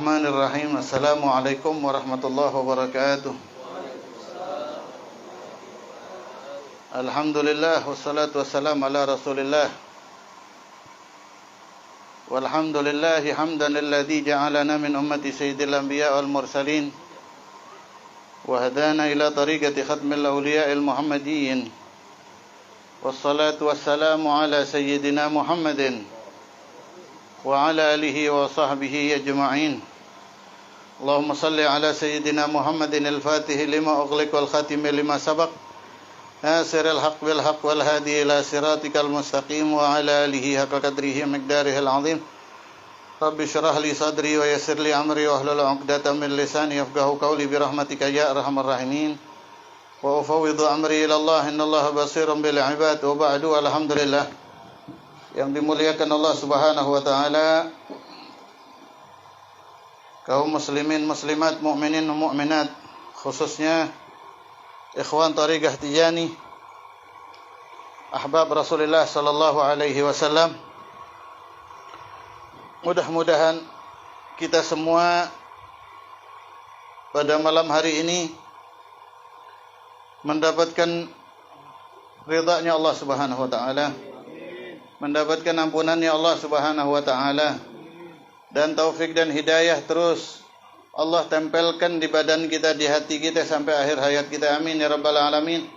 Bismillahirrahmanirrahim. Assalamualaikum warahmatullahi wabarakatuh. Alhamdulillah wassalatu wassalamu ala Rasulillah. Walhamdulillahi hamdan lilladzi ja'alana min ummati sayyidil anbiya wal mursalin wa hadana ila tariqati khatmil awliya'il muhammadiyyin. Wassalatu wassalamu ala sayyidina Muhammadin wa ala alihi wa sahbihi ajma'in. Allahumma salli ala sayyidina Muhammadin al-Fatihi lima ughliq wal khatimi lima sabaq. Nasiril haqq bil haqq wal hadi ila siratikal mustaqim wa ala alihi haqqa qadrihi miqdarihil azim. Rabbi shrah li sadri wa yassir li amri wa hlul 'uqdatam min lisani yafqahu qawli bi rahmatika ya arhamar rahimin. Wa ufawwidu amri ila Allah innallaha basirun bil 'ibad. Wa ba'du, alhamdulillah. Yang dimuliakan Allah Subhanahu wa taala, kaum muslimin muslimat, mukminin mukminat, khususnya ikhwan Thariqah Tijani, ahbab Rasulullah sallallahu alaihi wasallam. Mudah-mudahan kita semua pada malam hari ini mendapatkan ridha-Nya Allah Subhanahu wa taala, mendapatkan ampunannya Allah Subhanahu wa taala, dan taufik dan hidayah terus Allah tempelkan di badan kita, di hati kita sampai akhir hayat kita. Amin ya rabbal alamin.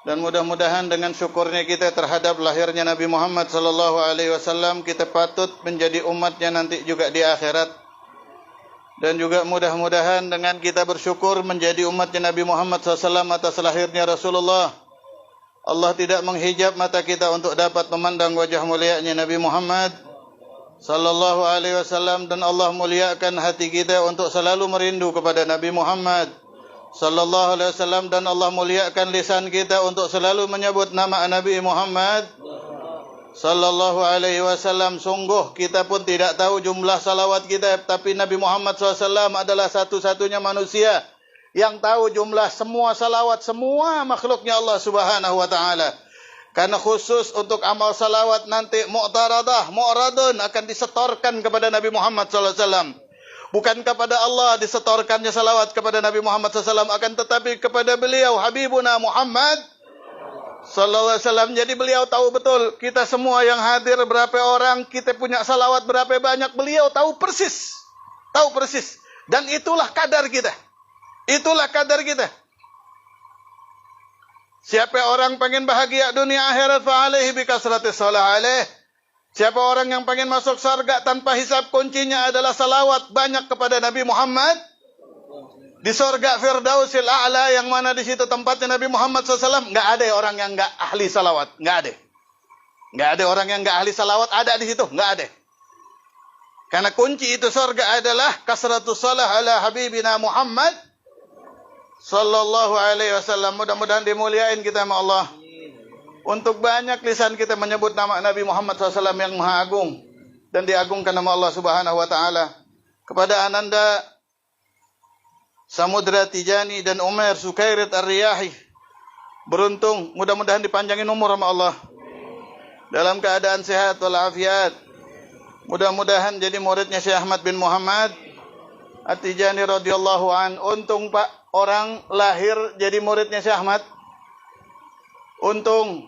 Dan mudah-mudahan dengan syukurnya kita terhadap lahirnya Nabi Muhammad sallallahu alaihi wasallam, kita patut menjadi umatnya nanti juga di akhirat. Dan juga mudah-mudahan dengan kita bersyukur menjadi umatnya Nabi Muhammad SAW atas lahirnya Rasulullah, Allah tidak menghijab mata kita untuk dapat memandang wajah mulianya Nabi Muhammad sallallahu alaihi wasallam, dan Allah muliakan hati kita untuk selalu merindu kepada Nabi Muhammad sallallahu alaihi wasallam, dan Allah muliakan lisan kita untuk selalu menyebut nama Nabi Muhammad sallallahu alaihi wasallam. Sungguh kita pun tidak tahu jumlah salawat kita, tapi Nabi Muhammad SAW adalah satu-satunya manusia yang tahu jumlah semua salawat semua makhluknya Allah Subhanahu wa taala. Karena khusus untuk amal salawat nanti mu'radun akan disetorkan kepada Nabi Muhammad SAW. Bukan kepada Allah disetorkannya salawat kepada Nabi Muhammad SAW, akan tetapi kepada beliau Habibuna Muhammad sallallahu alaihi wasallam. Jadi beliau tahu betul kita semua yang hadir berapa orang, kita punya salawat berapa banyak, beliau tahu persis. Tahu persis. Dan itulah kadar kita. Itulah kadar kita. Siapa orang pengen bahagia dunia akhirat, fa'alaihi bikasratis shalah alaih. Siapa orang yang pengen masuk surga tanpa hisab, kuncinya adalah salawat banyak kepada Nabi Muhammad. Di surga Firdausil A'la, yang mana di situ tempatnya Nabi Muhammad SAW, nggak ada orang yang nggak ahli salawat, nggak ada. Nggak ada orang yang nggak ahli salawat ada di situ, nggak ada. Karena kunci itu surga adalah kasratus shalah ala habibina Muhammad sallallahu alaihi wasallam. Mudah-mudahan dimuliain kita sama Allah. Untuk banyak lisan kita menyebut nama Nabi Muhammad SAW yang maha agung, dan diagungkan nama Allah Subhanahu wa taala. Kepada Ananda Samudra Tijani dan Umar Sukairit Ar-Riyahi, beruntung, mudah-mudahan dipanjangin umur sama Allah, dalam keadaan sehat walafiat. Mudah-mudahan jadi muridnya Syekh Ahmad bin Muhammad At-Tijani radhiyallahu an. Untung Pak, orang lahir jadi muridnya Syekh Ahmad. Untung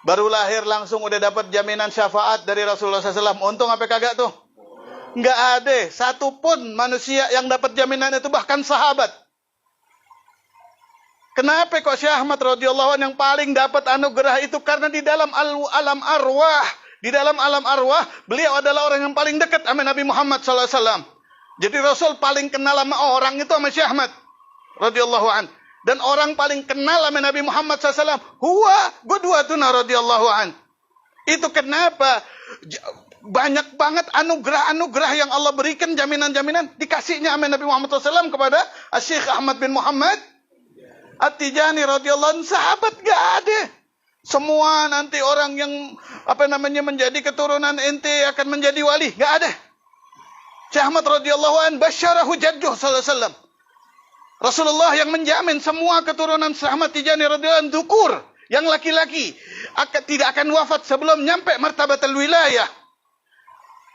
baru lahir langsung udah dapat jaminan syafaat dari Rasulullah SAW. Untung apa kagak tuh? Enggak ada satupun manusia yang dapat jaminan itu, bahkan sahabat. Kenapa kok Syekh Ahmad radhiyallahu an yang paling dapat anugerah itu? Karena di dalam alam arwah, beliau adalah orang yang paling dekat sama Nabi Muhammad SAW. Jadi Rasul paling kenal sama orang itu sama Syekh Ahmad radhiyallahu an. Dan orang paling kenal sama Nabi Muhammad SAW, huwa qudwatuna radhiyallahu an. Itu kenapa banyak banget anugerah-anugerah yang Allah berikan, jaminan-jaminan dikasihnya sama Nabi Muhammad SAW kepada Syekh Ahmad bin Muhammad At-Tijani radhiyallahu an. Sahabat gak ada. Semua nanti orang yang menjadi keturunan ente akan menjadi wali, gak ada. Syekh Ahmad radhiyallahu an basyarahu jadduh sallallahu alaihi wasallam. Rasulullah yang menjamin semua keturunan Syekh Ahmad Tijani radhiyallahu an dukur, yang laki-laki tidak akan wafat sebelum nyampe martabatul wilayah.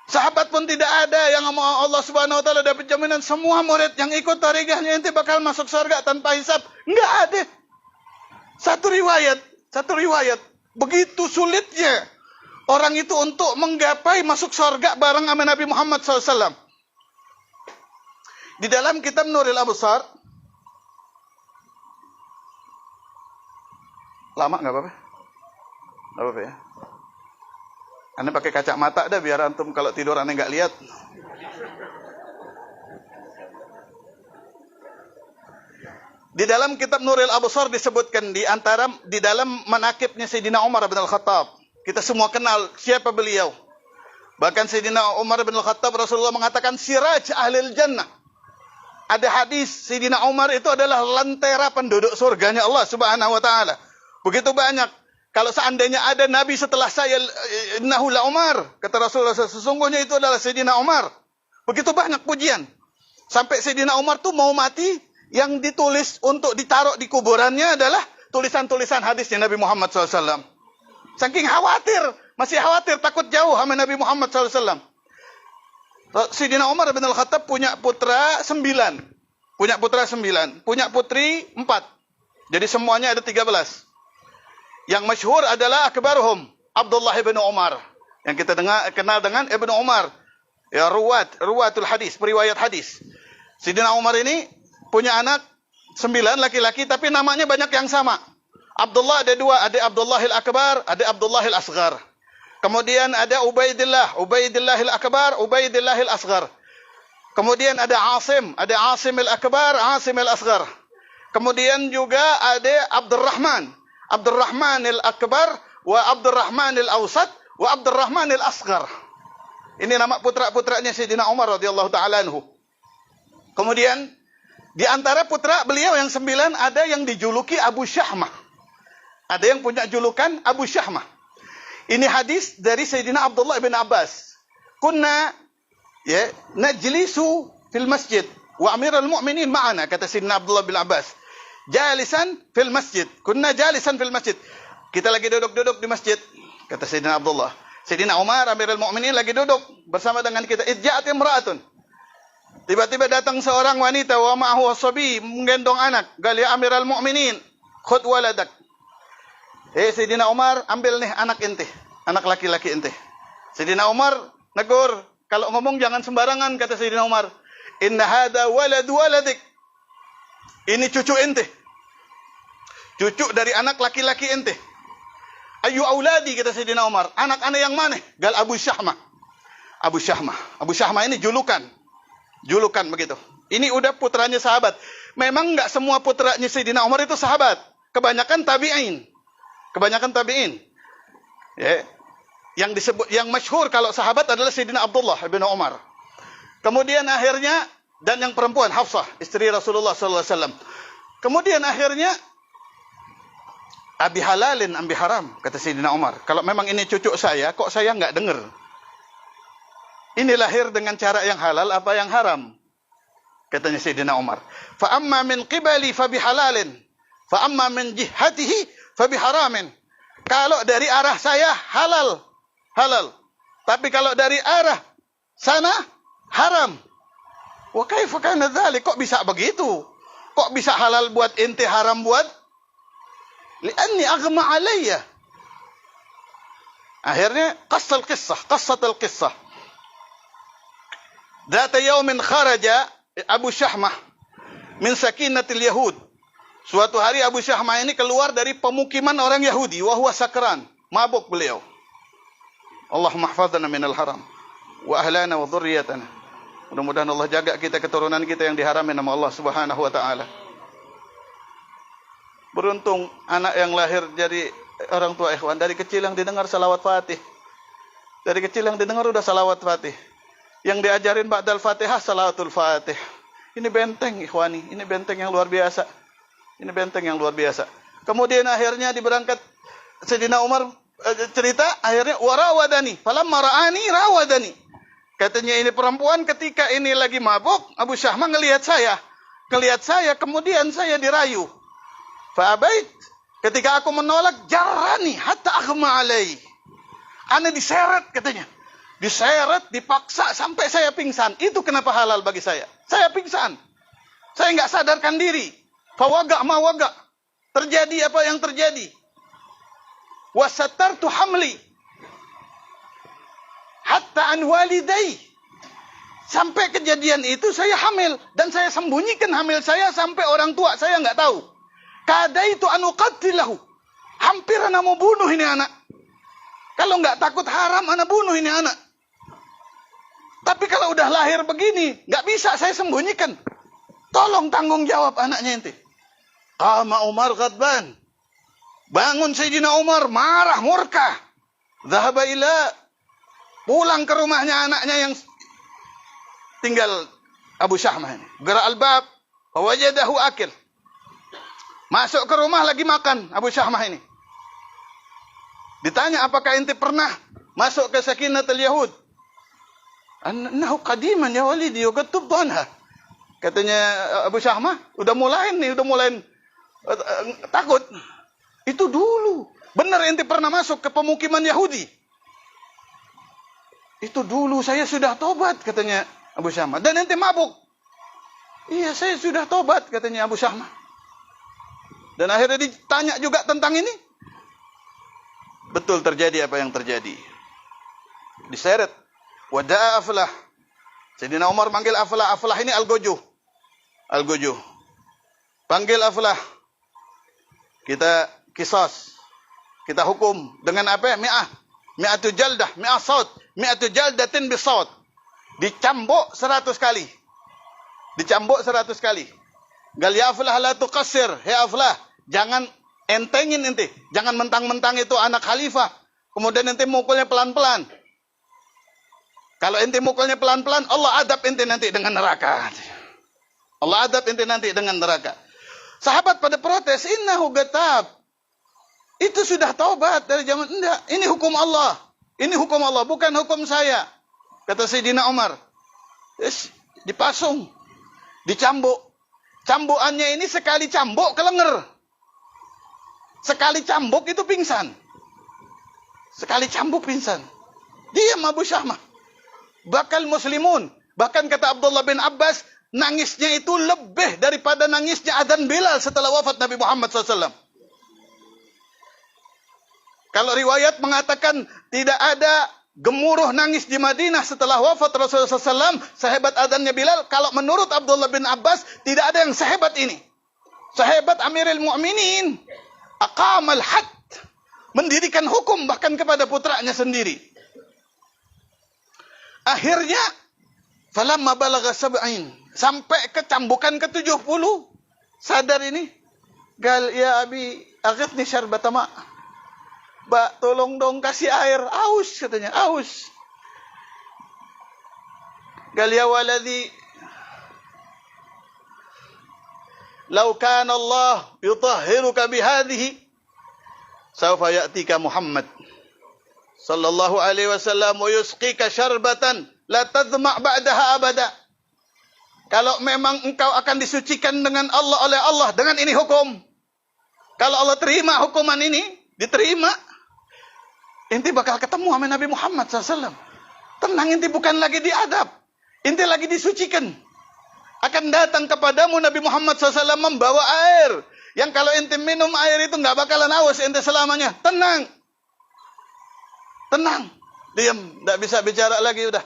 Sahabat pun tidak ada yang Allah Subhanahu wa taala dapat jaminan semua murid yang ikut tarikahnya ente bakal masuk surga tanpa hisab. Enggak ada. Satu riwayat. Begitu sulitnya orang itu untuk menggapai masuk surga bareng sama Nabi Muhammad SAW. Di dalam kitab Nuril Absar, lama nggak apa-apa? Nggak apa-apa ya. Anda pakai kacamata dah biar antum kalau tidur aneh nggak lihat. Di dalam kitab Nuril Absar disebutkan di dalam manakibnya Sayyidina Umar bin Al-Khattab. Kita semua kenal siapa beliau. Bahkan Sayyidina Umar bin Al-Khattab Rasulullah mengatakan siraj ahlil jannah. Ada hadis Sayyidina Umar itu adalah lentera penduduk surganya Allah Subhanahu wa taala. Begitu banyak. Kalau seandainya ada nabi setelah saya, innahu la Umar, kata Rasulullah, sesungguhnya itu adalah Sayyidina Umar. Begitu banyak pujian. Sampai Sayyidina Umar tuh mau mati, yang ditulis untuk ditaruh di kuburannya adalah tulisan-tulisan hadisnya Nabi Muhammad SAW. Saking masih khawatir, takut jauh sama Nabi Muhammad SAW. Sayyidina Umar bin Al-Khattab punya putra 9. Punya putri 4. Jadi semuanya ada 13. Yang masyhur adalah akbaruhum Abdullah bin Umar, yang kita kenal dengan Ibnu Umar. Ya, ruwatul hadis, periwayat hadis. Sayyidina Umar ini punya anak 9 laki-laki, tapi namanya banyak yang sama. Abdullah ada 2, ada Abdullahil Akbar, ada Abdullahil Asghar. Kemudian ada Ubaidillahil Akbar, Ubaidillahil Asghar. Kemudian ada Asimil Akbar, Asimil Asghar. Kemudian juga ada Abdurrahmanil Akbar wa Abdurrahmanil Awsat wa Abdurrahmanil Asghar. Ini nama putra-putranya Sayyidina Umar radhiyallahu taala anhu. Kemudian di antara putra beliau yang 9 ada yang dijuluki Abu Syahmah. Ada yang punya julukan Abu Syahmah. Ini hadis dari Sayyidina Abdullah bin Abbas. Kunna najlisu fil masjid wa amirul mu'minin ma'ana, kata Sayyidina Abdullah bin Abbas. Jalisan fil masjid. Kunna jalisan fil masjid. Kita lagi duduk-duduk di masjid, kata Sayyidina Abdullah. Sayyidina Umar amirul mu'minin lagi duduk bersama dengan kita. Idja'at imra'atun. Tiba-tiba datang seorang wanita wa ma'ahu as-sabi, menggendong anak. Gal ya amirul mu'minin, khudh waladak. Sayyidina Umar, ambil nih anak ente, anak laki-laki ente. Sayyidina Umar negur, kalau ngomong jangan sembarangan, kata Sayyidina Umar. Inna hadha waladik. Ini cucu ente. Cucu dari anak laki-laki ente. Ayu auladi, kata Sayyidina Umar. Anak-anak yang mana? Gal Abu Syahmah. Abu Syahmah ini julukan begitu. Ini udah putranya sahabat. Memang enggak semua putranya Sayyidina Umar itu sahabat. Kebanyakan tabi'in. Ya. Yang masyhur kalau sahabat adalah Sayyidina Abdullah bin Umar. Kemudian akhirnya, dan yang perempuan Hafsah, istri Rasulullah SAW. Kemudian akhirnya abi halalin ambi haram, kata Sayyidina Umar. Kalau memang ini cucu saya, kok saya enggak dengar? Ini lahir dengan cara yang halal apa yang haram? Katanya Sayyidina Umar. Fa amma min qibali fa bihalalin, fa amma min jihatihi fa biharamin. Kalau dari arah saya halal. Tapi kalau dari arah sana haram. Wa kaifa kana dzalik? Kok bisa begitu? Kok bisa halal buat ente, haram buat? Li'anni aghma alayya. Akhirnya qassatul qissah. Dzata yaumin kharaja Abu Syahmah min sakinatil yahud. Suatu hari Abu Syahmah ini keluar dari pemukiman orang Yahudi, wa huwa sakran, mabuk beliau. Allahumma hafazna minal haram wa ahlana wa dhurriyyatana. Mudah-mudahan Allah jaga kita, keturunan kita yang diharami nama Allah Subhanahu wa taala. Beruntung anak yang lahir jadi orang tua ikhwan, dari kecil yang didengar salawat Fatih. Dari kecil yang didengar udah salawat Fatih. Yang diajarin ba'dal Fatihah salawatul Fatih. Ini benteng ikhwani, ini benteng yang luar biasa. Kemudian akhirnya diberangkat Sayyidina Umar cerita, akhirnya warawadani, falamma ra'ani rawadani. Katanya ini perempuan ketika ini lagi mabuk, Abu Syahmah ngelihat saya, kemudian saya dirayu. Fa'abait, ketika aku menolak, jarani hatta aghma alai. Ana diseret katanya. diseret, dipaksa sampai saya pingsan. Itu kenapa halal bagi saya. Saya pingsan. Saya nggak sadarkan diri. Fawaga mawaga. Terjadi apa yang terjadi. Wasatartu hamli. Hatta an walidai. Sampai kejadian itu saya hamil. Dan saya sembunyikan hamil saya sampai orang tua saya nggak tahu. Kadaitu an uqattilahu. Hampir anak mau bunuh ini anak. Kalau nggak takut haram anak bunuh ini anak. Tapi kalau udah lahir begini, nggak bisa saya sembunyikan. Tolong tanggung jawab anaknya ente. Qama Umar ghadban. Bangun Sayyidina Umar, marah, murka. Dhahaba ila. Pulang ke rumahnya anaknya yang tinggal Abu Syahmah ini. Gerak al-bab, wajadahu akil. Masuk ke rumah lagi makan Abu Syahmah ini. Ditanya, apakah ente pernah masuk ke Sakinatul Yahud? Annahu qadiman ya walidi yuqattub dhanha. Katanya Abu Syahmah, udah mulai takut. Itu dulu. Benar ente pernah masuk ke pemukiman Yahudi? Itu dulu saya sudah tobat, katanya Abu Syahmah. Dan ente mabuk? Iya, saya sudah tobat, katanya Abu Syahmah. Dan akhirnya ditanya juga tentang ini. Betul terjadi apa yang terjadi. Diseret. Wada'a Aflah. Sayyidina Umar panggil Aflah. Aflah ini Al-Gojuh. Al-Gojuh. Panggil Aflah. Kita kisas. Kita hukum. Dengan apa? Mi'atu jaldah. Mi'ah saut. Mi'atu jaldatin bisaut. Dicambuk 100 kali. Dicambuk 100 kali. Gal ya Aflah la tuqassir. Hei Aflah. Jangan entengin ente. Jangan mentang-mentang itu anak khalifah. Kemudian ente mukulnya pelan-pelan. Kalau ente mukulnya pelan-pelan, Allah adab ente nanti dengan neraka. Allah adab ente nanti dengan neraka. Sahabat pada protes, innahu gatab. Itu sudah taubat dari zaman. Enggak, ini hukum Allah. Ini hukum Allah, bukan hukum saya. Kata Sayyidina Umar. Yes, dipasung. Dicambuk. Cambukannya ini sekali cambuk kelenger. Sekali cambuk itu pingsan. Sekali cambuk pingsan. Diam Abu Syahmah. Bakal muslimun. Bahkan kata Abdullah bin Abbas, nangisnya itu lebih daripada nangisnya adzan Bilal setelah wafat Nabi Muhammad SAW. Kalau riwayat mengatakan tidak ada gemuruh nangis di Madinah setelah wafat Rasulullah SAW sehebat adzannya Bilal. Kalau menurut Abdullah bin Abbas, tidak ada yang sehebat ini. Sehebat Amirul Mu'minin. Aqamal had. Mendirikan hukum bahkan kepada putranya sendiri. Akhirnya, falamma balagha sab'in, sampai ke cambukan ke-70, sadar ini, gal ya abi, aghithni syarbata ma'. Mbak, tolong dong kasih air, aus katanya, aus. Gal ya waladhi, law kana Allah yutahhiruka bihadhihi, sawfa ya'tika Muhammad sallallahu alaihi wasallam wa yusqika syarbatan la tadma' ba'daha abada. Kalau memang engkau akan disucikan dengan Allah oleh Allah dengan ini hukum. Kalau Allah terima hukuman ini, diterima, inti bakal ketemu sama Nabi Muhammad SAW. Tenang, inti bukan lagi diadab, inti lagi disucikan. Akan datang kepadamu Nabi Muhammad SAW membawa air, yang kalau inti minum air itu nggak bakalan haus inti selamanya. Tenang. Tenang, diam, tidak bisa bicara lagi udah.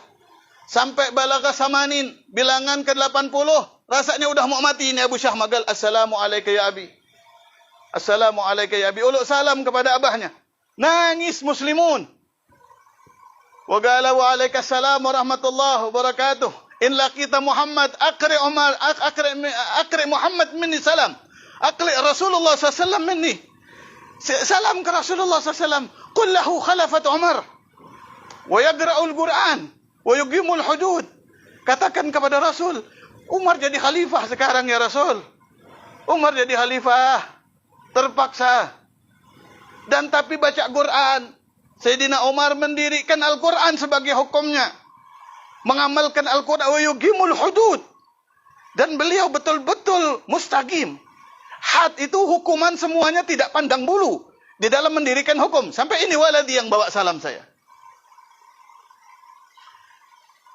Sampai balagha samanin, bilangan ke-80, rasanya udah mau mati ini Abu Syahmah. Gal, assalamualaikum ya abi. Assalamualaikum ya abi. Uluk salam kepada abahnya. Nangis muslimun. Wa qala wa alaikassalam warahmatullahi wabarakatuh. In laqita Muhammad aqri Umar aqri Muhammad minni salam. Aqri Rasulullah SAW minni. Salam ke Rasulullah SAW. Qul lahu khalafat Umar wa yaqra'ul Qur'an wa yuqimul hudud. Katakan kepada Rasul, Umar jadi khalifah sekarang ya Rasul. Umar jadi khalifah terpaksa. Dan tapi baca Quran. Sayyidina Umar mendirikan Al-Quran sebagai hukumnya. Mengamalkan Al-Quran wa yuqimul hudud. Dan beliau betul-betul mustaqim. Had itu hukuman semuanya tidak pandang bulu di dalam mendirikan hukum. Sampai ini waladi yang bawa salam saya.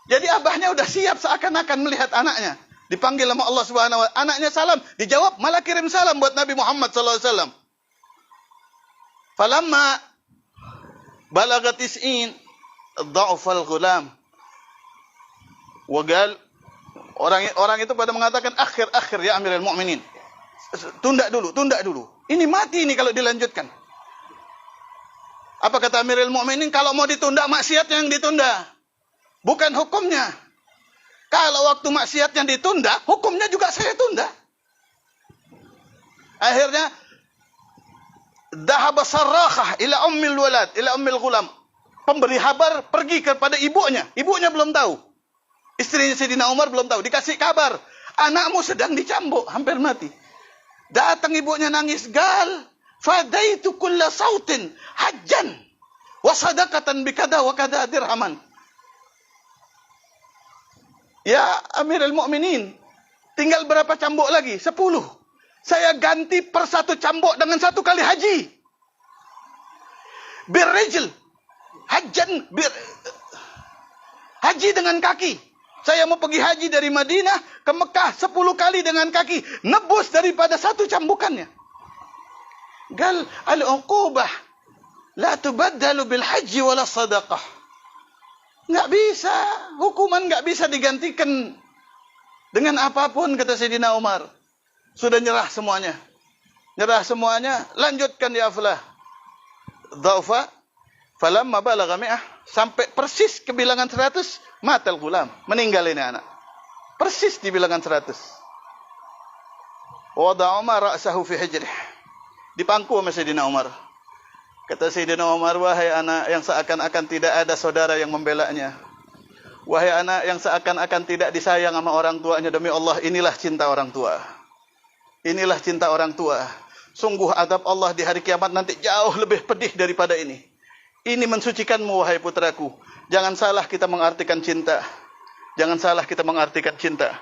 Jadi abahnya udah siap seakan-akan melihat anaknya. Dipanggil sama Allah Subhanahu wa taala. Anaknya salam, dijawab malah kirim salam buat Nabi Muhammad sallallahu alaihi wasallam. Falamma balagha 90 dha'fa al-ghulam. Wagal orang itu pada mengatakan akhir ya Amirul Mukminin. Tunda dulu. Ini mati ini kalau dilanjutkan. Apa kata Amirul Mukminin? Kalau mau ditunda maksiatnya yang ditunda. Bukan hukumnya. Kalau waktu maksiatnya ditunda, hukumnya juga saya tunda. Akhirnya dhahaba sarrakhah ila ummil walad, ila ummil ghulam. Pemberi kabar pergi kepada ibunya. Ibunya belum tahu. Istrinya Sayyidina Umar belum tahu. Dikasih kabar, anakmu sedang dicambuk, hampir mati. Datang ibunya nangis, gal, fadaitu kulla sautin hajjan wa sadaqatan bikada wa kada dirhaman. Ya Amirul Mukminin, tinggal berapa cambuk lagi? 10. Saya ganti per satu cambuk dengan 1 kali haji. Birrijl, hajjan, haji dengan kaki. Saya mau pergi haji dari Madinah ke Mekah 10 kali dengan kaki. Nebus daripada 1 cambukannya. Gal al-uqubah la tubaddalu bil haji wala sadaqah. Nggak bisa. Hukuman nggak bisa digantikan dengan apapun, kata Sayyidina Umar. Sudah nyerah semuanya. Lanjutkan ya fulah. Dha'fa. Falamma balagha 100. Sampai persis ke bilangan 100. Matal gulam. Meninggal ini anak. Persis di bilangan 100. Wada Umar ra'sahu fi hijrih. Dipangku sama Sayyidina Umar. Kata Sayyidina Umar, wahai anak yang seakan-akan tidak ada saudara yang membelanya. Wahai anak yang seakan-akan tidak disayang sama orang tuanya. Demi Allah, inilah cinta orang tua. Inilah cinta orang tua. Sungguh adab Allah di hari kiamat nanti jauh lebih pedih daripada ini. Ini mensucikanmu, wahai putraku. Jangan salah kita mengartikan cinta. Jangan salah kita mengartikan cinta.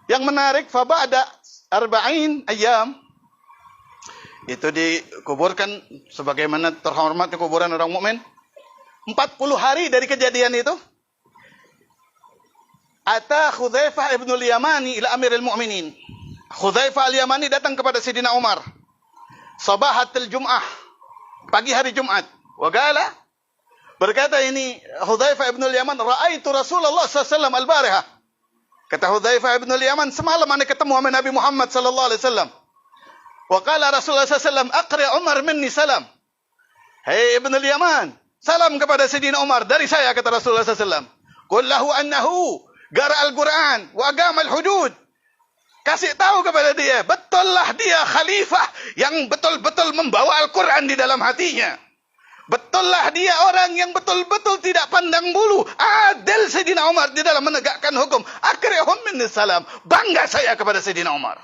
Yang menarik, faba'da 40 ayyam. Itu dikuburkan sebagaimana terhormatnya kuburan orang mukmin. 40 hari dari kejadian itu. Ata Hudzaifah ibn al-Yamani ila Amirul Mukminin. Hudzaifah al-Yamani datang kepada Sayyidina Umar. Sabahatul Jum'ah. Pagi hari Jumat. Wagala. Berkata ini Hudzaifah ibn al-Yaman, ra'aitu Rasulullah sallallahu alaihi wasallam al-bariha. Kata Hudzaifah ibn al-Yaman, semalam ana ketemu sama Nabi Muhammad sallallahu alaihi wasallam. Wa qala Rasulullah sallallahu alaihi wasallam, aqri Umar minni salam. Hei Ibn al-Yaman, salam kepada Sayyidina Umar dari saya, kata Rasulullah sallallahu alaihi wasallam. Qul lahu annahu qara al-Quran wa aqama al-hudud. Kasih tahu kepada dia, betullah dia khalifah yang betul-betul membawa Al-Quran di dalam hatinya. Betullah dia orang yang betul-betul tidak pandang bulu. Adil Sayyidina Umar di dalam menegakkan hukum. Akrihum minni salam. Bangga saya kepada Sayyidina Umar.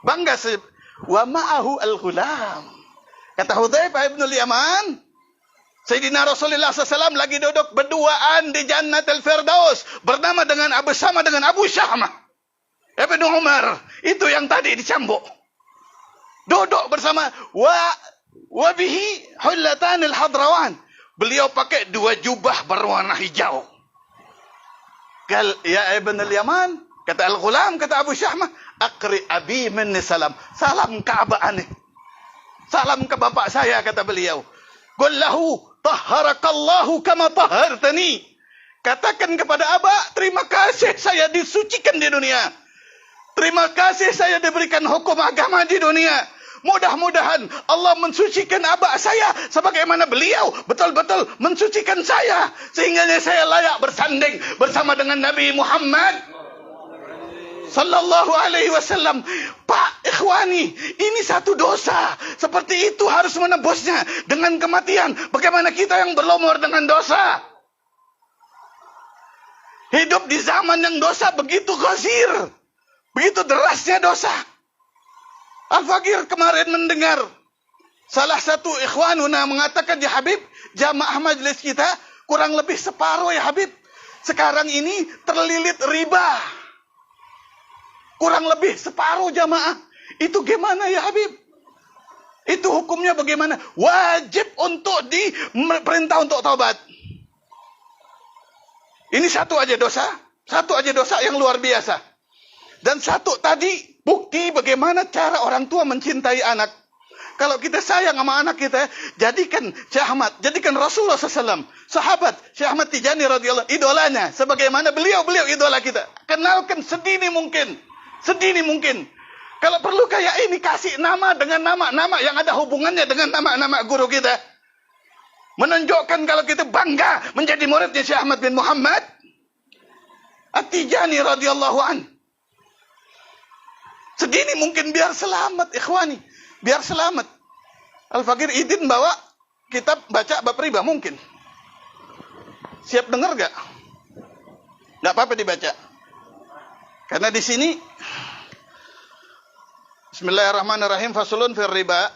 Bangga wa ma'ahu al-ghulam. Kata Hudzaifah ibn al-Yaman, Sayyidina Rasulullah SAW lagi duduk berduaan di Jannatul Firdaus bersama dengan Abu Syahmah Ibn Umar, itu yang tadi dicambuk. Duduk bersama wa bihi hullatanil hadrawan. Beliau pakai 2 jubah berwarna hijau. Kal ya Ibn al-Yaman, kata al-Ghulam, kata Abu Syahmah, aqri abi minni salam. Salam ke abah aneh. Salam ke bapak saya, kata beliau. Qul lahu tahharakallahu kama tahhartani. Katakan kepada abah, terima kasih saya disucikan di dunia. Terima kasih saya diberikan hukum agama di dunia. Mudah-mudahan Allah mensucikan abah saya sebagaimana beliau betul-betul mensucikan saya, sehingga saya layak bersanding bersama dengan Nabi Muhammad sallallahu alaihi wasallam. Pak ikhwani, ini satu dosa. Seperti itu harus menebusnya dengan kematian. Bagaimana kita yang berlumur dengan dosa? Hidup di zaman yang dosa begitu ghazir. Begitu derasnya dosa. Al-Fakir kemarin mendengar salah satu ikhwanuna mengatakan, ya Habib, jamaah majlis kita kurang lebih separuh ya Habib sekarang ini terlilit riba. Kurang lebih separuh jamaah. Itu gimana ya Habib? Itu hukumnya bagaimana? Wajib untuk diperintah untuk taubat. Ini satu aja dosa yang luar biasa. Dan satu tadi bukti bagaimana cara orang tua mencintai anak. Kalau kita sayang sama anak kita, jadikan Syekh Ahmad, jadikan Rasulullah SAW, sahabat Syekh Ahmad Tijani radhiyallahu idolanya, sebagaimana beliau idola kita. Kenalkan sedini mungkin. Kalau perlu kayak ini, kasih nama dengan nama-nama yang ada hubungannya dengan nama-nama guru kita. Menunjukkan kalau kita bangga menjadi muridnya Syekh Ahmad bin Muhammad At-Tijani radhiyallahu an. Sedini mungkin biar selamat, ikhwani. Biar selamat. Al-Fakir Idin bawa kitab baca bab riba mungkin. Siap dengar gak? Gak apa-apa dibaca. Karena di sini Bismillahirrahmanirrahim, fasulun fir riba.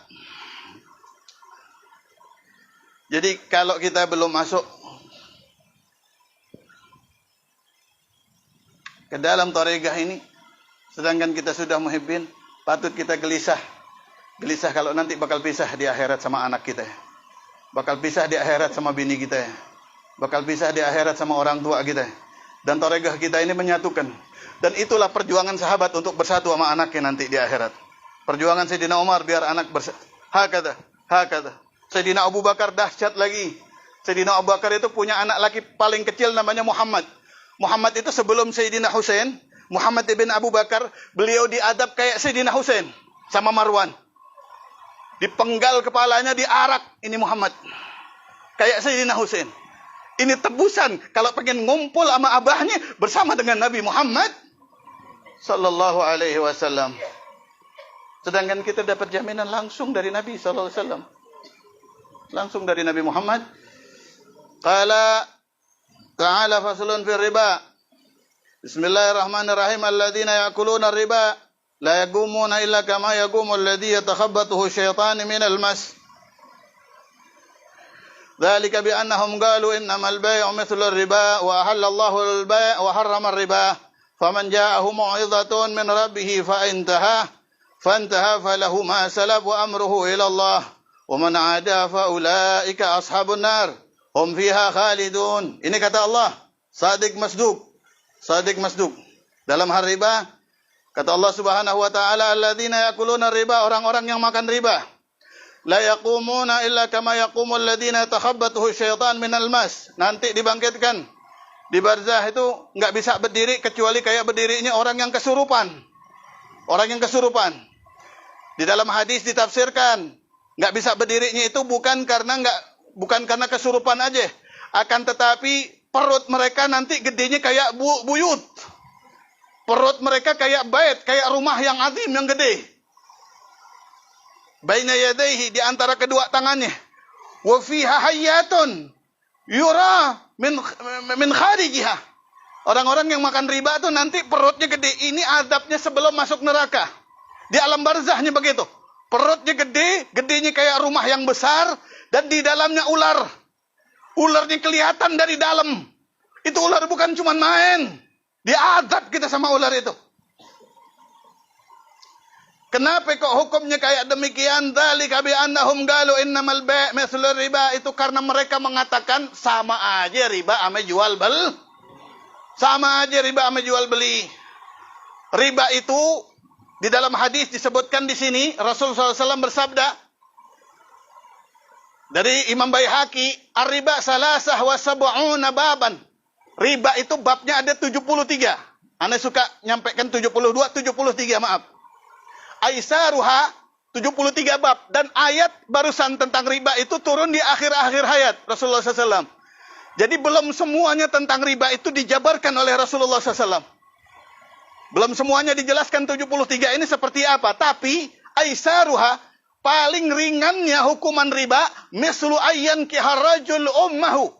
Jadi kalau kita belum masuk ke dalam thariqah ini, sedangkan kita sudah muhibbin, patut kita gelisah kalau nanti bakal pisah di akhirat sama anak kita, bakal pisah di akhirat sama bini kita, bakal pisah di akhirat sama orang tua kita. Dan thariqah kita ini menyatukan. Dan itulah perjuangan sahabat untuk bersatu sama anaknya nanti di akhirat. Perjuangan Sayyidina Umar biar anak bersatu. Hakada. Sayyidina Abu Bakar dahsyat lagi. Sayyidina Abu Bakar itu punya anak laki paling kecil namanya Muhammad. Muhammad itu sebelum Sayyidina Husain, Muhammad ibn Abu Bakar, beliau diadab kayak Sayyidina Husain sama Marwan. Dipenggal kepalanya, diarak. Ini Muhammad. Kayak Sayyidina Husain. Ini tebusan kalau pengen ngumpul sama abahnya bersama dengan Nabi Muhammad sallallahu alaihi wasallam. Sedangkan kita dapat jaminan langsung dari Nabi sallallahu alaihi wasallam. Langsung dari Nabi Muhammad. Qala ta'ala faslun fir riba. Bismillahirrahmanirrahim. Alladzina ya'kuluna riba la yaqumuna illa kama yaqumu alladhi yatakhabbathu syaitanu minal mas. Dzalika bi annahum qalu innamal bay'u mithlu ar-riba wa ahalla Allahu al-bay' wa harrama ar-riba. Faman ja'ahu mau'izatun min rabbih fa intaha falahu ma salaf wa amruhu ila Allah. Wa man 'ada fa ulaika ashabun nar hum fiha khalidun. Ini kata Allah, Sadiq Masduq. Dalam hal riba, kata Allah Subhanahu wa taala, alladzina yakuluna riba, orang-orang yang makan riba. La yaqumuna illa kama yaqumul ladzina takhabbathu syaitan minal mas. Nanti dibangkitkan di barzah itu enggak bisa berdiri kecuali kayak berdirinya orang yang kesurupan. Di dalam hadis ditafsirkan, enggak bisa berdirinya itu bukan karena kesurupan aja, akan tetapi perut mereka nanti gedenya kayak buyut. Perut mereka kayak bait, kayak rumah yang azim, yang gede. Baina yadayhi, di antara kedua tangannya. Wa fiha hayyatun yura min kharijiha. Orang-orang yang makan riba itu nanti perutnya gede. Ini adabnya sebelum masuk neraka. Di alam barzahnya begitu. Perutnya gede, gedenya kayak rumah yang besar, dan di dalamnya ular. Ularnya kelihatan dari dalam. Itu ular bukan cuma main. Diadab kita sama ular itu. Kenapa kok hukumnya kayak demikian? Dzalika bi annahum qalu innamal bay' mithlu riba. Itu karena mereka mengatakan sama aja riba sama jual beli. Sama aja riba sama jual beli. Riba itu di dalam hadis disebutkan di sini, Rasulullah SAW bersabda dari Imam Baihaqi, ar-riba salasah wa sab'una baban. Riba itu babnya ada 73. Anda suka nyampaikan 72, 73 maaf. Aisaruha 73 bab, dan ayat barusan tentang riba itu turun di akhir-akhir hayat Rasulullah SAW. Jadi belum semuanya tentang riba itu dijabarkan oleh Rasulullah SAW. Belum semuanya dijelaskan 73 ini seperti apa. Tapi aisaruha, paling ringannya hukuman riba, mislu ayyan kiharajul ummahu.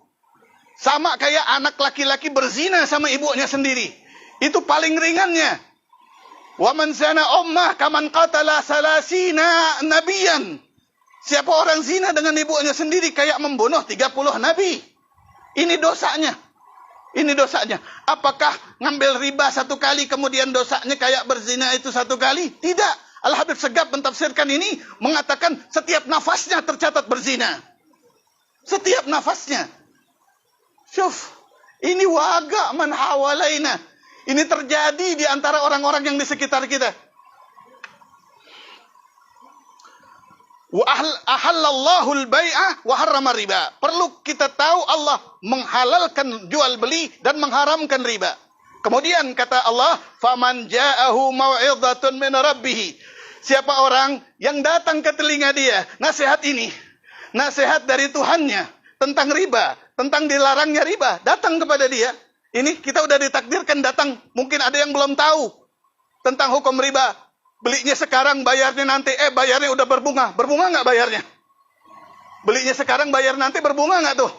Sama kayak anak laki-laki berzina sama ibunya sendiri. Itu paling ringannya. Wa man zana ummah kaman qatala salasina nabiyan. Siapa orang zina dengan ibunya sendiri kayak membunuh 30 nabi. Ini dosanya. Apakah ngambil riba satu kali kemudian dosanya kayak berzina itu satu kali? Tidak. Al-Habib Segaf mentafsirkan ini, mengatakan setiap nafasnya tercatat berzina. Setiap nafasnya. Syuf, Ini waga man hawalaina. Ini terjadi di antara orang-orang yang di sekitar kita. Wa ahallallahu al-bai'a wa harrama riba. Perlu kita tahu Allah menghalalkan jual beli dan mengharamkan riba. Kemudian kata Allah, faman ja'ahu mau'izatun min rabbih. Siapa orang yang datang ke telinga dia nasihat ini, nasihat dari Tuhannya tentang riba, tentang dilarangnya riba, datang kepada dia. Ini kita udah ditakdirkan datang. Mungkin ada yang belum tahu tentang hukum riba. Belinya sekarang, bayarnya nanti. Bayarnya udah berbunga. Berbunga nggak bayarnya? Belinya sekarang, bayar nanti, berbunga nggak tuh?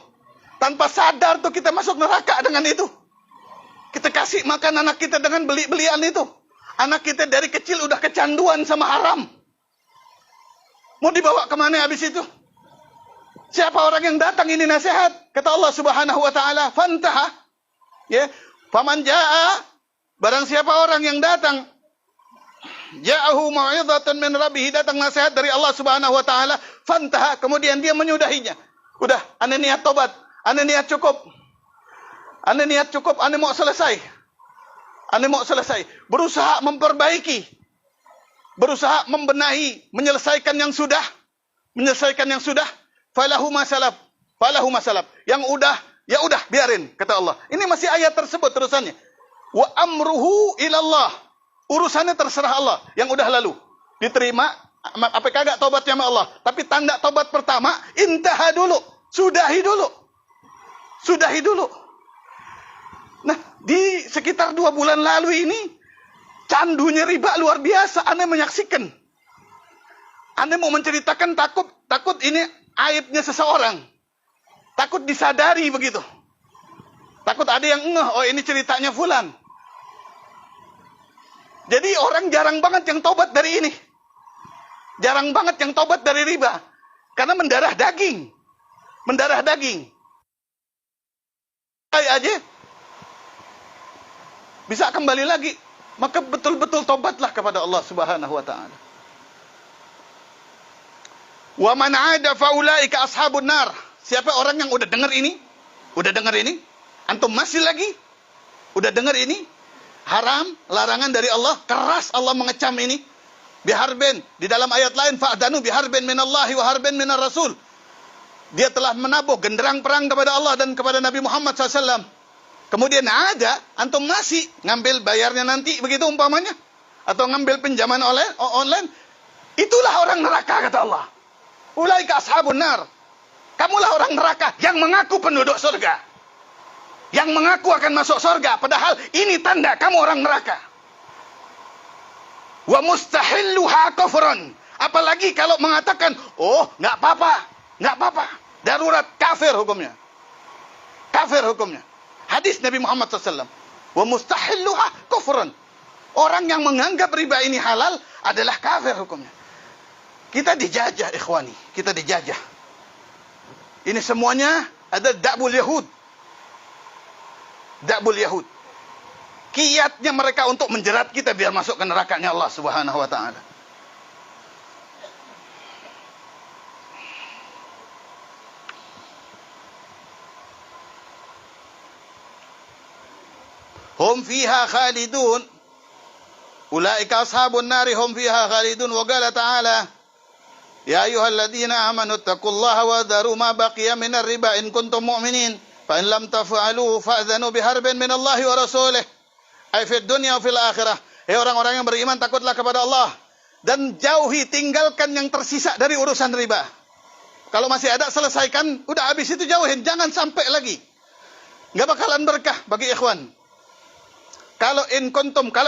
Tanpa sadar tuh kita masuk neraka dengan itu. Kita kasih makan anak kita dengan beli-belian itu. Anak kita dari kecil udah kecanduan sama haram. Mau dibawa kemana habis itu? Siapa orang yang datang ini nasihat? Kata Allah Subhanahu wa taala, fantaha. Ya, faman jaa, barang siapa orang yang datang, ja'ahu mau'izatun min rabbih, datang nasihat dari Allah Subhanahu wa taala, fantaha, kemudian dia menyudahinya. Udah, ane niat tobat, ane niat cukup. Ane niat cukup, ane mau selesai. Ane mau selesai, berusaha memperbaiki, berusaha membenahi, menyelesaikan yang sudah, falahu masalaf, yang udah, ya udah biarin, kata Allah. Ini masih ayat tersebut terusannya. Wa amruhu ilallah, urusannya terserah Allah, yang udah lalu. Diterima, apa kagak tobatnya sama Allah. Tapi tanda tobat pertama, intaha dulu, sudahi dulu. Nah, di sekitar 2 bulan lalu ini, candunya riba luar biasa. Ane menyaksikan. Ane mau menceritakan takut ini aibnya seseorang. Takut disadari begitu. Takut ada yang ngeh, oh ini ceritanya fulan. Jadi orang jarang banget yang tobat dari ini. Jarang banget yang tobat dari riba. Karena mendarah daging. Aja bisa kembali lagi. Maka betul-betul tobatlah kepada Allah Subhanahu wa taala. Wa man 'ada fa ulaika ashabun nar. Siapa orang yang udah dengar ini? Antum masih lagi? Udah dengar ini? Haram, larangan dari Allah, keras Allah mengecam ini. Biharben, di dalam ayat lain, fa'danu biharben minallahi wa harben minar rasul. Dia telah menabuh genderang perang kepada Allah dan kepada Nabi Muhammad SAW. Kemudian ada, antum masih ngambil bayarnya nanti, begitu umpamanya. Atau ngambil pinjaman online. Itulah orang neraka, kata Allah. Ulaika ashabun nar. Kamulah orang neraka yang mengaku penduduk surga. Yang mengaku akan masuk surga. Padahal ini tanda kamu orang neraka. Wa mustahilluha kufrun. Apalagi kalau mengatakan, oh nggak apa-apa. Darurat, kafir hukumnya. Hadis Nabi Muhammad SAW. Wa mustahilluha kufrun. Orang yang menganggap riba ini halal adalah kafir hukumnya. Kita dijajah, ikhwani. Kita dijajah. Ini semuanya ada da'bul Yahud. Kiatnya mereka untuk menjerat kita biar masuk ke nerakanya Allah Subhanahu wa taala. Hum fiha khalidun. Ulaika ashabun nari hum fiha khalidun. Wa qala ta'ala, ya ayyuhalladzina amanu taqullaha wa dharu ma baqiya minar riba in kuntum mu'minin. Fa in lam taf'alu fa'dhanu biharbin minallahi wa rasulih. Ay fid dunya wa fil akhirah. Hei orang-orang yang beriman, takutlah kepada Allah dan jauhi, tinggalkan yang tersisa dari urusan riba. Kalau masih ada, selesaikan, udah habis itu jauhin, jangan sampai lagi. Enggak bakalan berkah bagi ikhwan. Kalau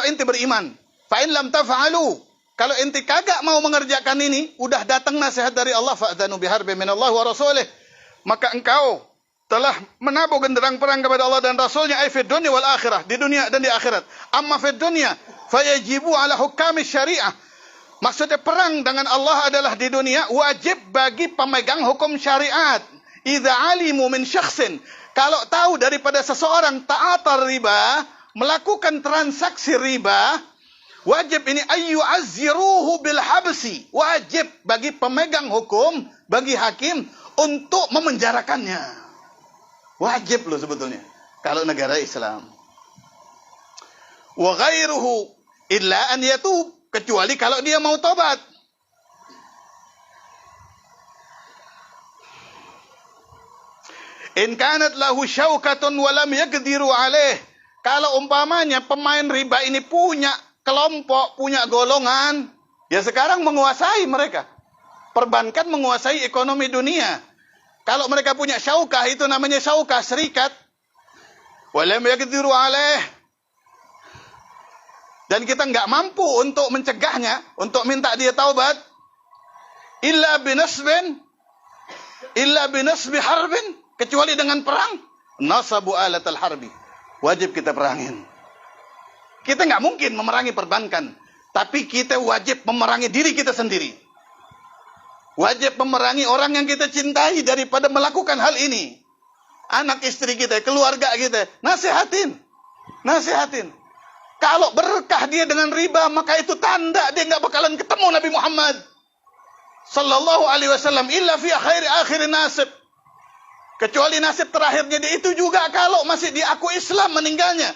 inti beriman, fa in lam taf'alu, kalau inti kagak mau mengerjakan ini, udah datang nasihat dari Allah, fa'dhanu biharbin minallahi wa rasulih. Maka engkau telah menabuh genderang perang kepada Allah dan Rasulnya, ay fid dunya wal akhirah, di dunia dan di akhirat. Amma fid dunya fayajibu ala hukami syariah. Maksudnya perang dengan Allah adalah di dunia wajib bagi pemegang hukum syariat. Idza alimu min syakhsin, kalau tahu daripada seseorang ta'atar riba, melakukan transaksi riba, wajib ini ayyu azziruhu bil habsi, wajib bagi pemegang hukum, bagi hakim untuk memenjarakannya. Wajib loh sebetulnya. Kalau negara Islam. Wa ghairuhu illa an yatub, kecuali kalau dia mau tobat. In kanat lahu syaukatun wa lam yaqdiru alaih. Kalau umpamanya pemain riba ini punya kelompok, punya golongan, ya sekarang menguasai mereka. Perbankan menguasai ekonomi dunia. Kalau mereka punya syaukah, itu namanya syaukah, serikat. Wa lam yaqdiru alaih. Dan kita nggak mampu untuk mencegahnya, untuk minta dia taubat. Illa binasbi harbin, kecuali dengan perang. Nasabu alatal harbi, wajib kita perangin. Kita nggak mungkin memerangi perbankan, tapi kita wajib memerangi diri kita sendiri. Wajib memerangi orang yang kita cintai daripada melakukan hal ini. Anak istri kita, keluarga kita, nasihatin. Kalau berkah dia dengan riba, maka itu tanda dia nggak bakalan ketemu Nabi Muhammad sallallahu alaihi wasallam illa fi akhir nasib. Kecuali nasib terakhirnya dia itu juga kalau masih diaku Islam meninggalnya.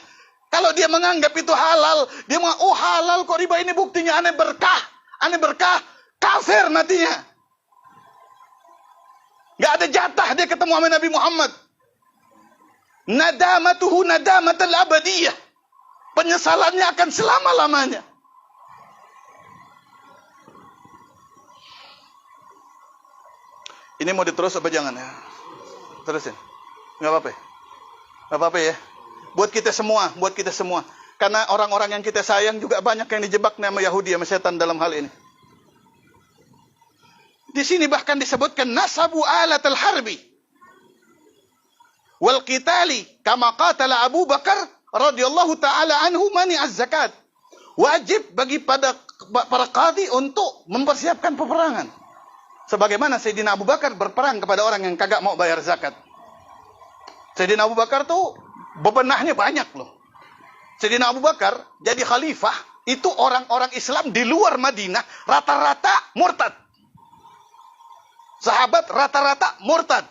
Kalau dia menganggap itu halal, dia mengatakan, oh halal kok riba ini buktinya aneh berkah, kafir matinya. Nggak ada jatah dia ketemu sama Nabi Muhammad. Nadamatuhu nadamatal abadiyah. Penyesalannya akan selama-lamanya. Ini mau diterus apa jangan ya? Terusin. Nggak apa-apa. Nggak apa-apa ya. Buat kita semua. Karena orang-orang yang kita sayang juga banyak yang dijebak sama Yahudi, sama setan dalam hal ini. Di sini bahkan disebutkan nasabu alatal harbi wal qitali kama qatala Abu Bakar radhiyallahu taala anhu mani'az zakat. Wajib bagi para qadhi untuk mempersiapkan peperangan. Sebagaimana Sayyidina Abu Bakar berperang kepada orang yang kagak mau bayar zakat. Sayyidina Abu Bakar tuh bebenahnya banyak loh. Sayyidina Abu Bakar jadi khalifah, itu orang-orang Islam di luar Madinah rata-rata murtad. Sahabat rata-rata murtad.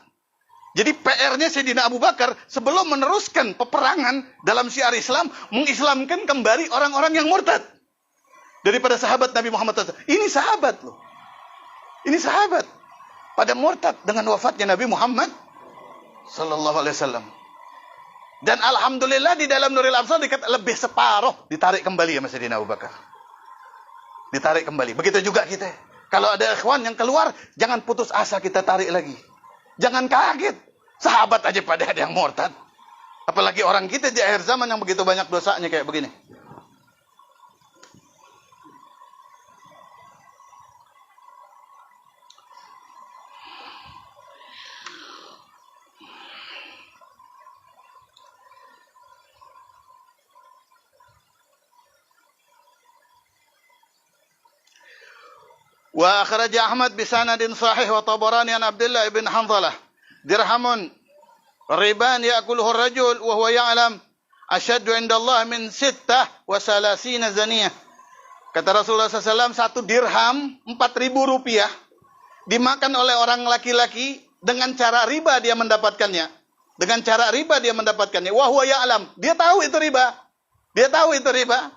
Jadi PR-nya Sayyidina Abu Bakar sebelum meneruskan peperangan dalam syiar Islam, mengislamkan kembali orang-orang yang murtad. Daripada sahabat Nabi Muhammad SAW. Ini sahabat loh. Ini sahabat. Pada murtad dengan wafatnya Nabi Muhammad sallallahu alaihi wasallam. Dan alhamdulillah di dalam Nuril Absar dikatakan lebih separuh ditarik kembali sama Sayyidina Abu Bakar. Ditarik kembali. Begitu juga kita. Kalau ada ikhwan yang keluar, jangan putus asa kita tarik lagi. Jangan kaget. Sahabat aja pada ada yang murtad. Apalagi orang kita di akhir zaman yang begitu banyak dosanya kayak begini. Wa akhraja Ahmad bi sanadin sahih wa Tabarani an Abdullah ibn Hanzalah dirhamun riban ya'kuluhu ar-rajul wa huwa ya'lam ashaddu 'inda Allah min 36 zaniyah. Kata Rasulullah SAW, 1 dirham 4.000 rupiah dimakan oleh orang laki-laki dengan cara riba dia mendapatkannya. Dengan cara riba dia mendapatkannya. Wa huwa ya'lam, dia tahu itu riba.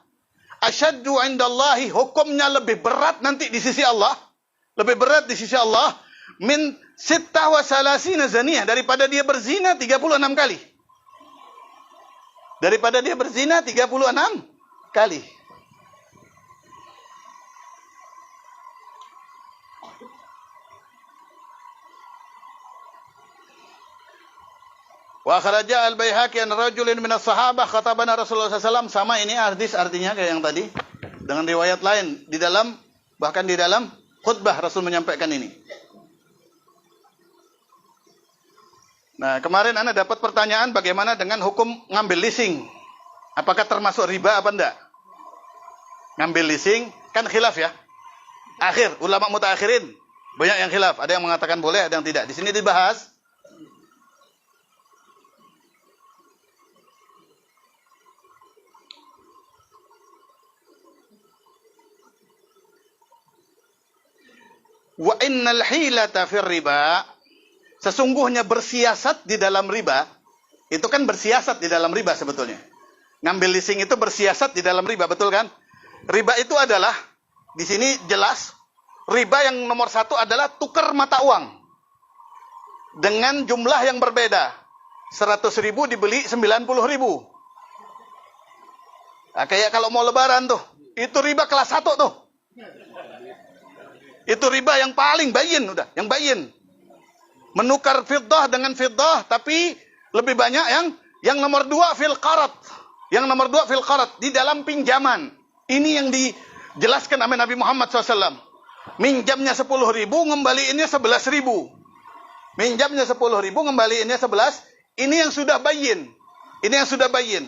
Asyaddu indallahi, hukumnya lebih berat nanti di sisi Allah. Lebih berat di sisi Allah. Min 36 zaniyah, daripada dia berzina 36 kali. Daripada dia berzina 36 kali. Wa akhraja al-Baihaqi an rajulin min as-sahabah khatabana Rasulullah SAW. Sama ini hadis artinya kayak yang tadi. Dengan riwayat lain. Bahkan di dalam khutbah Rasul menyampaikan ini. Nah, kemarin Anda dapat pertanyaan bagaimana dengan hukum ngambil leasing. Apakah termasuk riba apa enggak? Ngambil leasing, kan khilaf ya. Akhir, ulama mutaakhirin. Banyak yang khilaf. Ada yang mengatakan boleh, ada yang tidak. Di sini dibahas. Wa innal hilata fir riba, sesungguhnya bersiasat di dalam riba, Itu kan bersiasat di dalam riba sebetulnya. Ngambil leasing itu bersiasat di dalam riba, betul kan? Riba itu adalah, di sini jelas, riba yang nomor satu adalah tukar mata uang. Dengan jumlah yang berbeda. 100.000 dibeli 90.000. Nah, kayak kalau mau lebaran tuh, itu riba kelas 1 tuh. Itu riba yang paling bayin udah, yang bayin. Menukar fiddah dengan fiddah, tapi lebih banyak yang nomor 2 fil qarat. Yang nomor 2 fil qarat, di dalam pinjaman. Ini yang dijelaskan oleh Nabi Muhammad SAW. Minjamnya 10.000, ngembaliinnya 11.000. Minjamnya 10.000, ngembaliinnya 11. Ini yang sudah bayin. Ini yang sudah bayin.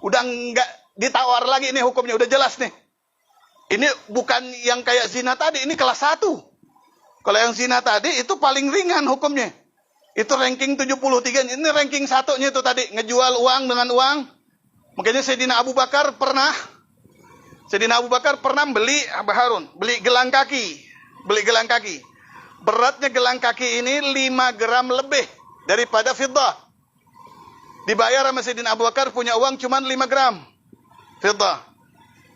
Udah enggak ditawar lagi, ini hukumnya udah jelas nih. Ini bukan yang kayak zina tadi, ini kelas 1. Kalau yang zina tadi itu paling ringan hukumnya. Itu ranking 73, ini ranking 1-nya itu tadi, ngejual uang dengan uang. Makanya Sayyidina Abu Bakar pernah beli Abah Harun, beli gelang kaki. Beratnya gelang kaki ini 5 gram lebih daripada fiddah. Dibayar sama Sayyidina Abu Bakar, punya uang cuma 5 gram fiddah.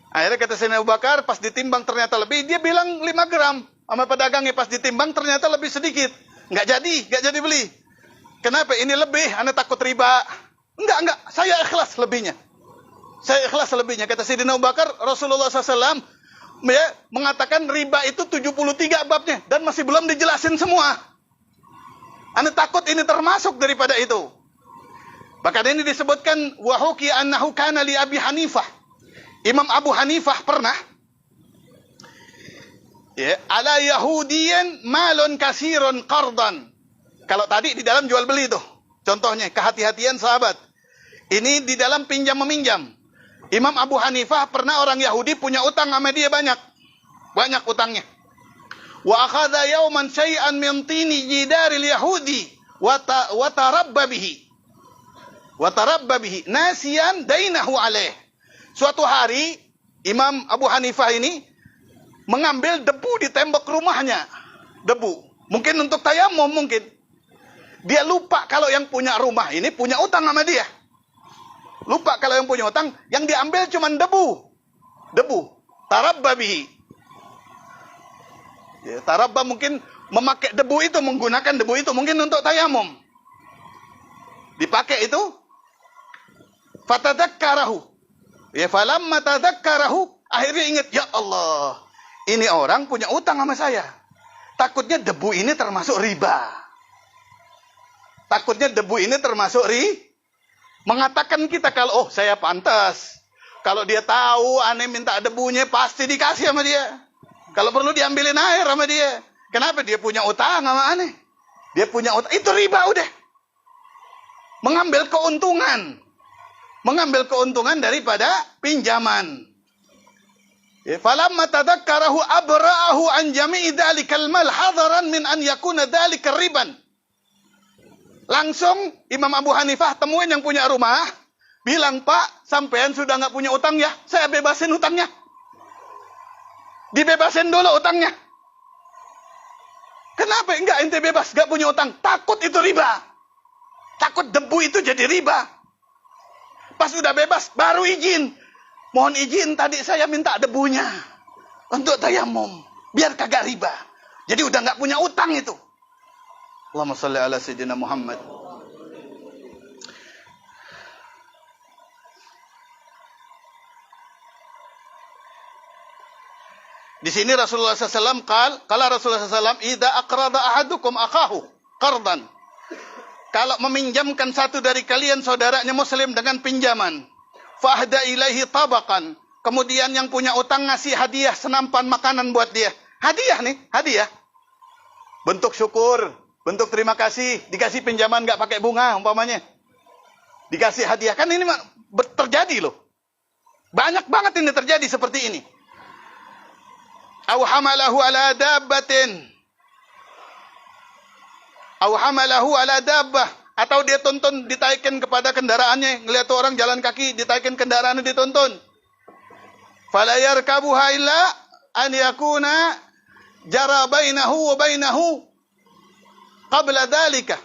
Akhirnya kata Sayyidina Abu Bakar, pas ditimbang ternyata lebih, dia bilang 5 gram. Sama pedagangnya pas ditimbang ternyata lebih sedikit. Nggak jadi beli. Kenapa? Ini lebih, Anda takut riba. Enggak, saya ikhlas lebihnya. Kata Sayyidina Abu Bakar, Rasulullah SAW mengatakan riba itu 73 babnya. Dan masih belum dijelasin semua. Anda takut ini termasuk daripada itu. Bahkan ini disebutkan, wahuki annahu kana li Abi Hanifah. Imam Abu Hanifah pernah ala Yahudiyan malun kasirun qardan. Kalau tadi di dalam jual beli tuh. Contohnya kehati-hatian sahabat. Ini di dalam pinjam meminjam. Imam Abu Hanifah pernah orang Yahudi punya utang sama dia banyak. Banyak utangnya. Wa akhadha yawman syai'an min tini jidaril Yahudi wa tarabba bihi. Nasiyan dainahu alaih. Suatu hari, Imam Abu Hanifah ini mengambil debu di tembok rumahnya. Debu. Mungkin untuk tayamum, mungkin. Dia lupa kalau yang punya rumah ini punya utang sama dia. Lupa kalau yang punya utang, yang diambil cuma debu. Tarabba bihi. Tarabba mungkin memakai debu itu, menggunakan debu itu mungkin untuk tayamum. Dipakai itu. Fatadakkarahu. Falamma tadakkarahu, akhirnya ingat, ya Allah, ini orang punya utang sama saya. Takutnya debu ini termasuk riba. Mengatakan kita kalau, saya pantas. Kalau dia tahu aneh minta debunya, pasti dikasih sama dia. Kalau perlu diambilin air sama dia. Kenapa? Dia punya utang sama aneh. Itu riba udah. Mengambil keuntungan daripada pinjaman. Falamma tadakkarahu abra'ahu an jami'i dhalikal mal hadaran min an yakuna dhalika riban. Langsung Imam Abu Hanifah temuin yang punya rumah, bilang, "Pak, sampean sudah enggak punya utang ya? Saya bebasin utangnya." Dibebasin dulu utangnya. Kenapa enggak ente bebas, enggak punya utang? Takut itu riba. Takut debu itu jadi riba. Pas udah bebas, baru izin. Mohon izin, tadi saya minta debunya untuk tayamum. Biar kagak riba. Jadi udah nggak punya utang itu. Allahumma shalli ala sayyidina Muhammad. Di sini Rasulullah SAW kala Rasulullah SAW, idza aqrada ahadukum akahu qardan. Kalau meminjamkan satu dari kalian saudaranya muslim dengan pinjaman, fahda ilaihi tabaqan. Kemudian yang punya utang ngasih hadiah senampan makanan buat dia. Hadiah nih, hadiah. Bentuk syukur, bentuk terima kasih, dikasih pinjaman enggak pakai bunga umpamanya. Dikasih hadiah, kan ini terjadi loh. Banyak banget ini terjadi seperti ini. Aw hamalahu ala dabbatin. Atau dia tuntun, ditaikin kepada kendaraannya. Ngelihat orang jalan kaki, ditaikin kendaraannya, dituntun. Fala yarkabuha illa an yakuna jara bainahu wa bainahu qabla dhalika.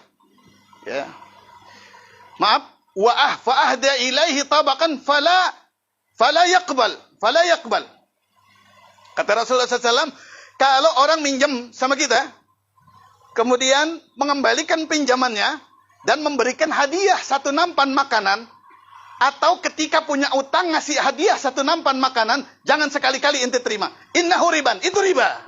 Ya. Maaf, fa ahda ilaihi tabaqan fala yaqbal. Kata Rasulullah SAW, kalau orang minjam sama kita, kemudian mengembalikan pinjamannya dan memberikan hadiah 1 nampan makanan, atau ketika punya utang ngasih hadiah 1 nampan makanan, jangan sekali-kali ente terima. Innahu riban, itu riba.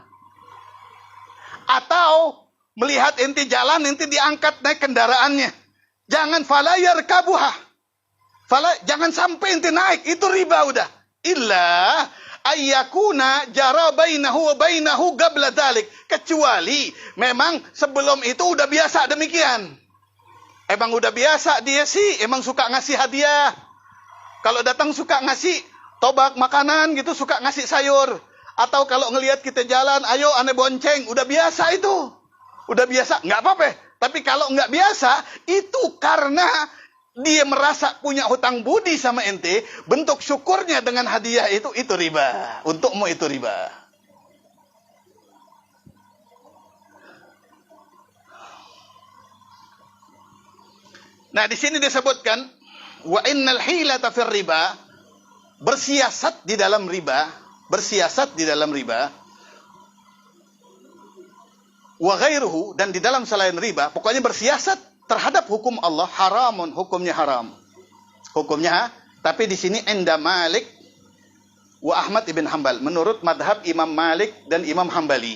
Atau melihat ente jalan, ente diangkat naik kendaraannya, jangan fala yarkabuha. Jangan sampai ente naik, itu riba udah. Illa ayyakuna jara bainahu wa bainahu qabla dzalik, kecuali memang sebelum itu udah biasa demikian. Emang udah biasa dia sih, emang suka ngasih hadiah. Kalau datang suka ngasih tobak makanan gitu, suka ngasih sayur. Atau kalau ngelihat kita jalan, ayo ane bonceng, udah biasa itu. Udah biasa, nggak apa-apa. Tapi kalau nggak biasa, itu karena dia merasa punya hutang budi sama ente, bentuk syukurnya dengan hadiah itu riba. Untukmu itu riba. Nah, di sini disebutkan wa innal hilata fir riba, bersiasat di dalam riba, wa ghairuhu, dan di dalam selain riba, pokoknya bersiasat terhadap hukum Allah, haramun, hukumnya haram. Hukumnya, tapi di sini inda Malik wa Ahmad ibn Hanbal, menurut madhab Imam Malik dan Imam Hambali.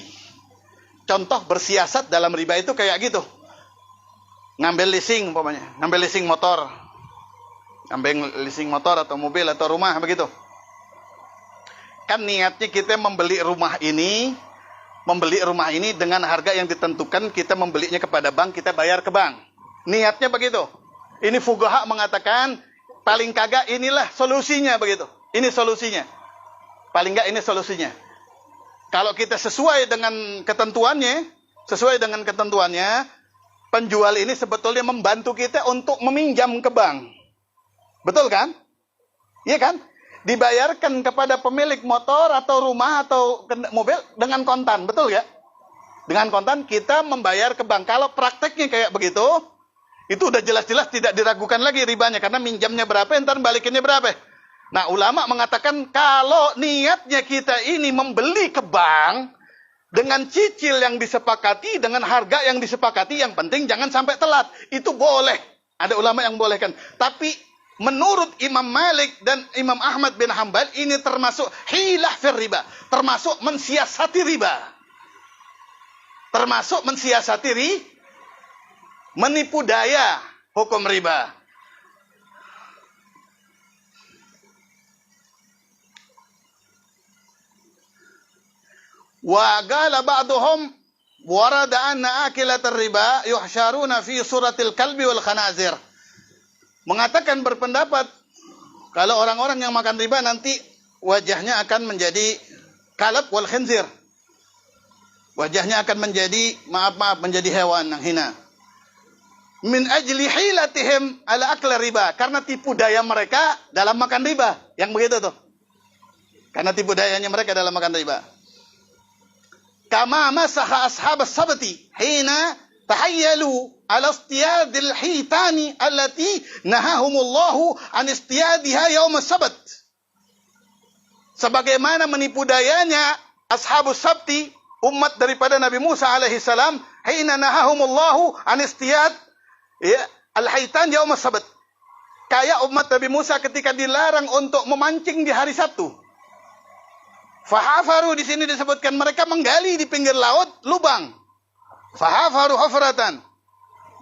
Contoh bersiasat dalam riba itu kayak gitu. Ngambil leasing umpamanya, ngambil leasing motor. Ngambil leasing motor atau mobil atau rumah begitu. Kan niatnya kita membeli rumah ini dengan harga yang ditentukan, kita membelinya kepada bank, kita bayar ke bank. Niatnya begitu. Ini fuqaha mengatakan paling kagak inilah solusinya begitu. Ini solusinya. Paling enggak ini solusinya. Kalau kita sesuai dengan ketentuannya, penjual ini sebetulnya membantu kita untuk meminjam ke bank. Betul kan? Iya kan? Dibayarkan kepada pemilik motor atau rumah atau mobil dengan kontan, betul ya? Dengan kontan kita membayar ke bank. Kalau prakteknya kayak begitu, itu udah jelas-jelas tidak diragukan lagi ribanya, karena minjamnya berapa, entar balikinnya berapa. Nah, ulama mengatakan kalau niatnya kita ini membeli ke bank dengan cicil yang disepakati, dengan harga yang disepakati, yang penting jangan sampai telat. Itu boleh. Ada ulama yang bolehkan. Tapi menurut Imam Malik dan Imam Ahmad bin Hanbal, ini termasuk hilah fir riba, termasuk mensiasati riba. Termasuk mensiasati menipu daya hukum riba. Wa qala ba'dhum warada anna akilatar riba yuhsyaruna fi suratil kalbi wal khanazir. Mengatakan berpendapat kalau orang-orang yang makan riba nanti wajahnya akan menjadi kalab wal khinzir. Wajahnya akan menjadi menjadi hewan yang hina. Min ajli hilatihim ala akla riba, karena tipu daya mereka dalam makan riba. Yang begitu tuh. Karena tipu dayanya mereka dalam makan riba. Kama masaha ashab as-sabti hina tahayyalu ala istiyadil hitani allati nahahumullahu an istiyadiha yaum as-sabt. Sebagaimana menipu dayanya ashabus sabti, umat daripada Nabi Musa alaihi salam, hina nahahumullahu an istiyad al-hitan yaum as-sabt. Kayak umat Nabi Musa ketika dilarang untuk memancing di hari Sabtu. Fahafaru, di sini disebutkan mereka menggali di pinggir laut lubang. Fahafaru hafratan.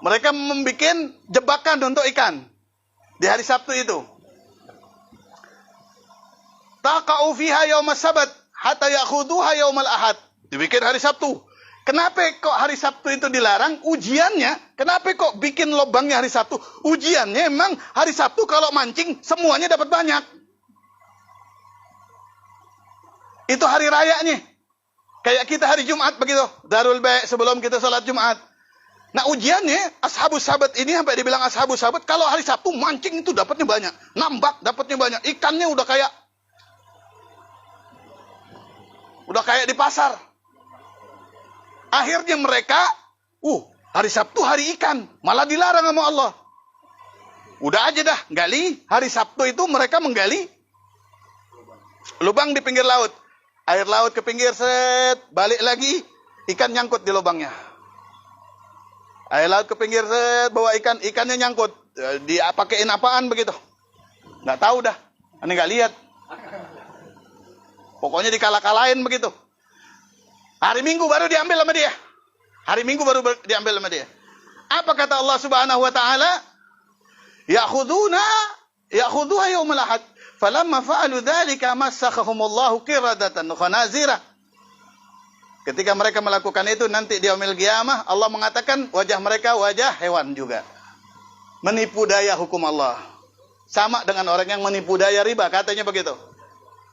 Mereka membuat jebakan untuk ikan di hari Sabtu itu. Taqa'u fiha yaum as-sabt hatta ya'khuduha yaum al-ahad. Dibikin hari Sabtu. Kenapa kok hari Sabtu itu dilarang? Ujiannya, kenapa kok bikin lubangnya hari Sabtu? Ujiannya emang hari Sabtu kalau mancing semuanya dapat banyak. Itu hari rayanya. Kayak kita hari Jumat begitu. Darul Bai' sebelum kita sholat Jumat. Nah, ujiannya ashabus sabat ini sampai dibilang ashabus sabat, kalau hari Sabtu mancing itu dapatnya banyak. Nambak dapatnya banyak. Ikannya udah kayak di pasar. Akhirnya mereka, hari Sabtu hari ikan, malah dilarang sama Allah. Udah aja dah, gali. Hari Sabtu itu mereka menggali lubang di pinggir laut. Air laut ke pinggir, set, balik lagi, ikan nyangkut di lubangnya. Air laut ke pinggir, set, bawa ikan, ikannya nyangkut. Dia pakein apaan begitu? Nggak tahu dah, ini nggak lihat. Pokoknya dikalah-kalahin begitu. Hari Minggu baru diambil sama dia. Hari Minggu baru diambil sama dia. Apa kata Allah Subhanahu wa taala? Ya'khuduha yaumal ahad. Falamma fa'alu dzalika massakhahumullahu qiradatan khanazira. Ketika mereka melakukan itu nanti di yaumil qiyamah Allah mengatakan wajah mereka wajah hewan juga. Menipu daya hukum Allah. Sama dengan orang yang menipu daya riba, katanya begitu.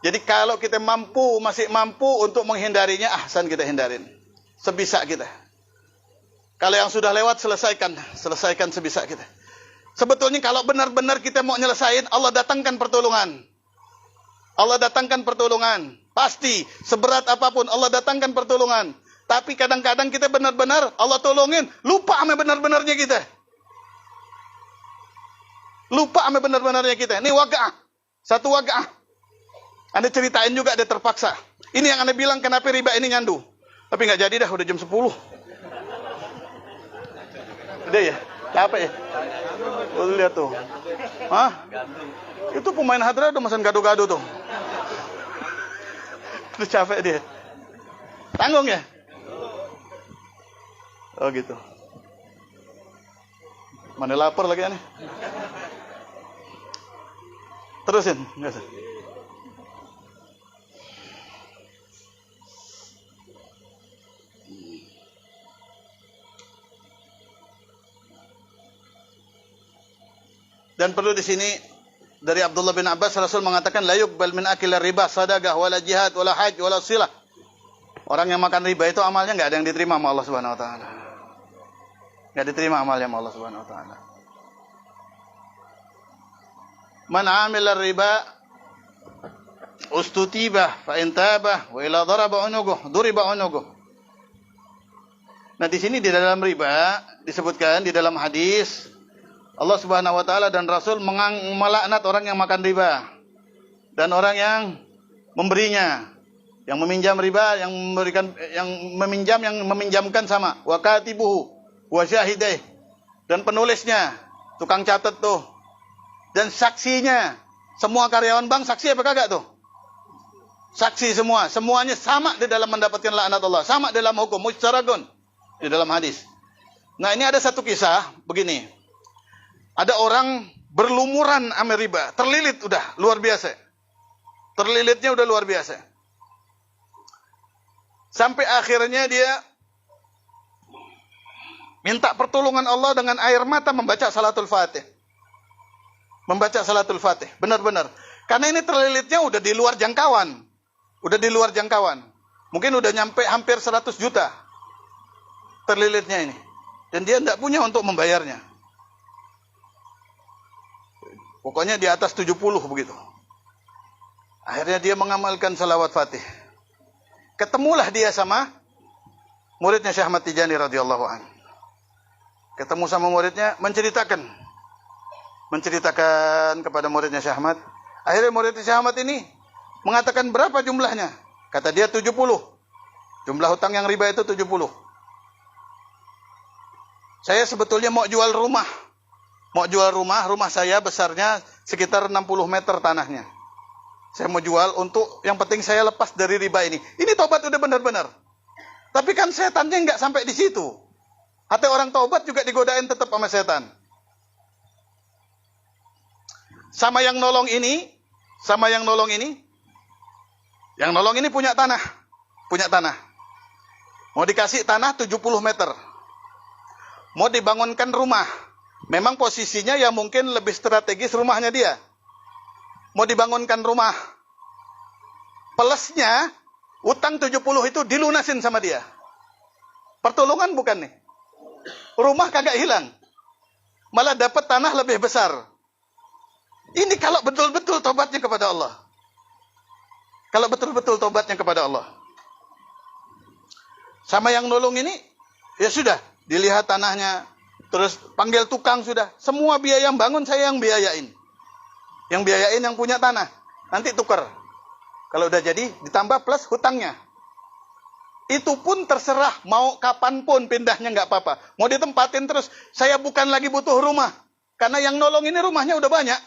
Jadi kalau kita masih mampu untuk menghindarinya, ahsan kita hindarin. Sebisa kita. Kalau yang sudah lewat selesaikan sebisa kita. Sebetulnya kalau benar-benar kita mau nyelesain, Allah datangkan pertolongan. Allah datangkan pertolongan. Pasti, seberat apapun Allah datangkan pertolongan. Tapi kadang-kadang kita benar-benar Allah tolongin, lupa sama benar-benarnya kita. Lupa sama benar-benarnya kita. Ini waga'ah. Satu waga'ah. Anda ceritain juga dia terpaksa. Ini yang Anda bilang kenapa riba ini nyandu. Tapi nggak jadi dah, udah jam 10. Udah ya? Capek ya? Oh, lihat tuh. Hah? Itu pemain hadra udah mesen gado-gado tuh. Udah capek dia. Tanggung ya? Oh gitu. Mana lapar lagi aneh. Terusin. Nggak usah. Dan perlu di sini dari Abdullah bin Abbas Rasul mengatakan la yuqbal min akil riba sadaqah wala jihad wala hajj wala silah. Orang yang makan riba itu amalnya enggak ada yang diterima sama Allah Subhanahu wa taala. Enggak diterima amalnya sama Allah Subhanahu wa taala. Man amila riba ustutiba fa in taba wa ila daraba unuguh duriba unuguh. Nah di sini di dalam riba disebutkan di dalam hadis Allah Subhanahu wa taala dan Rasul melaknat orang yang makan riba dan orang yang memberinya, yang meminjam riba, yang memberikan, yang meminjamkan sama, wa katibuhu wa syahidai, dan penulisnya, tukang catat tuh, dan saksinya. Semua karyawan bank saksi apa kagak tuh? Saksi semua, semuanya sama di dalam mendapatkan laknat Allah, sama dalam hukum musyarakun di dalam hadis. Nah, ini ada satu kisah begini. Ada orang berlumuran sama riba, terlilit udah luar biasa. Terlilitnya udah luar biasa. Sampai akhirnya dia minta pertolongan Allah dengan air mata membaca salatul fatih. Membaca salatul fatih, benar-benar. Karena ini terlilitnya udah di luar jangkauan. Udah di luar jangkauan. Mungkin udah nyampe hampir 100 juta. Terlilitnya ini. Dan dia tidak punya untuk membayarnya. Pokoknya di atas 70 begitu. Akhirnya dia mengamalkan salawat fatih. Ketemulah dia sama muridnya Syekh Ahmad Tijani radhiyallahu anhu. Ketemu sama muridnya, menceritakan kepada muridnya Syekh Ahmad. Akhirnya muridnya Syekh Ahmad ini mengatakan berapa jumlahnya? Kata dia 70. Jumlah hutang yang riba itu 70. Saya sebetulnya mau jual rumah. Rumah saya besarnya sekitar 60 meter tanahnya. Saya mau jual untuk yang penting saya lepas dari riba ini. Ini tobat udah benar-benar. Tapi kan setannya nggak sampai di situ. Hati orang tobat juga digodain tetap sama setan. Sama yang nolong ini, yang nolong ini punya tanah. Mau dikasih tanah 70 meter. Mau dibangunkan rumah. Memang posisinya ya mungkin lebih strategis rumahnya dia. Mau dibangunkan rumah. Plusnya, utang 70 itu dilunasin sama dia. Pertolongan bukan nih. Rumah kagak hilang. Malah dapat tanah lebih besar. Ini kalau betul-betul tobatnya kepada Allah. Kalau betul-betul tobatnya kepada Allah. Sama yang nolong ini, ya sudah, dilihat tanahnya Terus panggil tukang sudah. Semua biaya yang bangun saya yang biayain. Yang biayain yang punya tanah. Nanti tukar. Kalau udah jadi ditambah plus hutangnya. Itu pun terserah. Mau kapanpun pindahnya nggak apa-apa. Mau ditempatin terus. Saya bukan lagi butuh rumah. Karena yang nolong ini rumahnya udah banyak.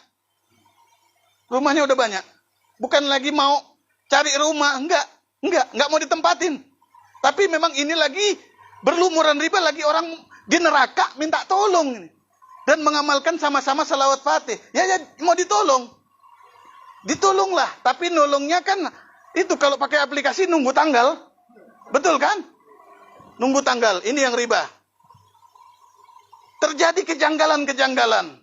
Rumahnya udah banyak. Bukan lagi mau cari rumah. Enggak mau ditempatin. Tapi memang ini lagi berlumuran riba, lagi orang di neraka minta tolong ini. Dan mengamalkan sama-sama salawat fatih. Ya mau ditolong. Ditolonglah. Tapi nolongnya kan itu kalau pakai aplikasi nunggu tanggal. Betul kan? Nunggu tanggal. Ini yang riba. Terjadi kejanggalan-kejanggalan.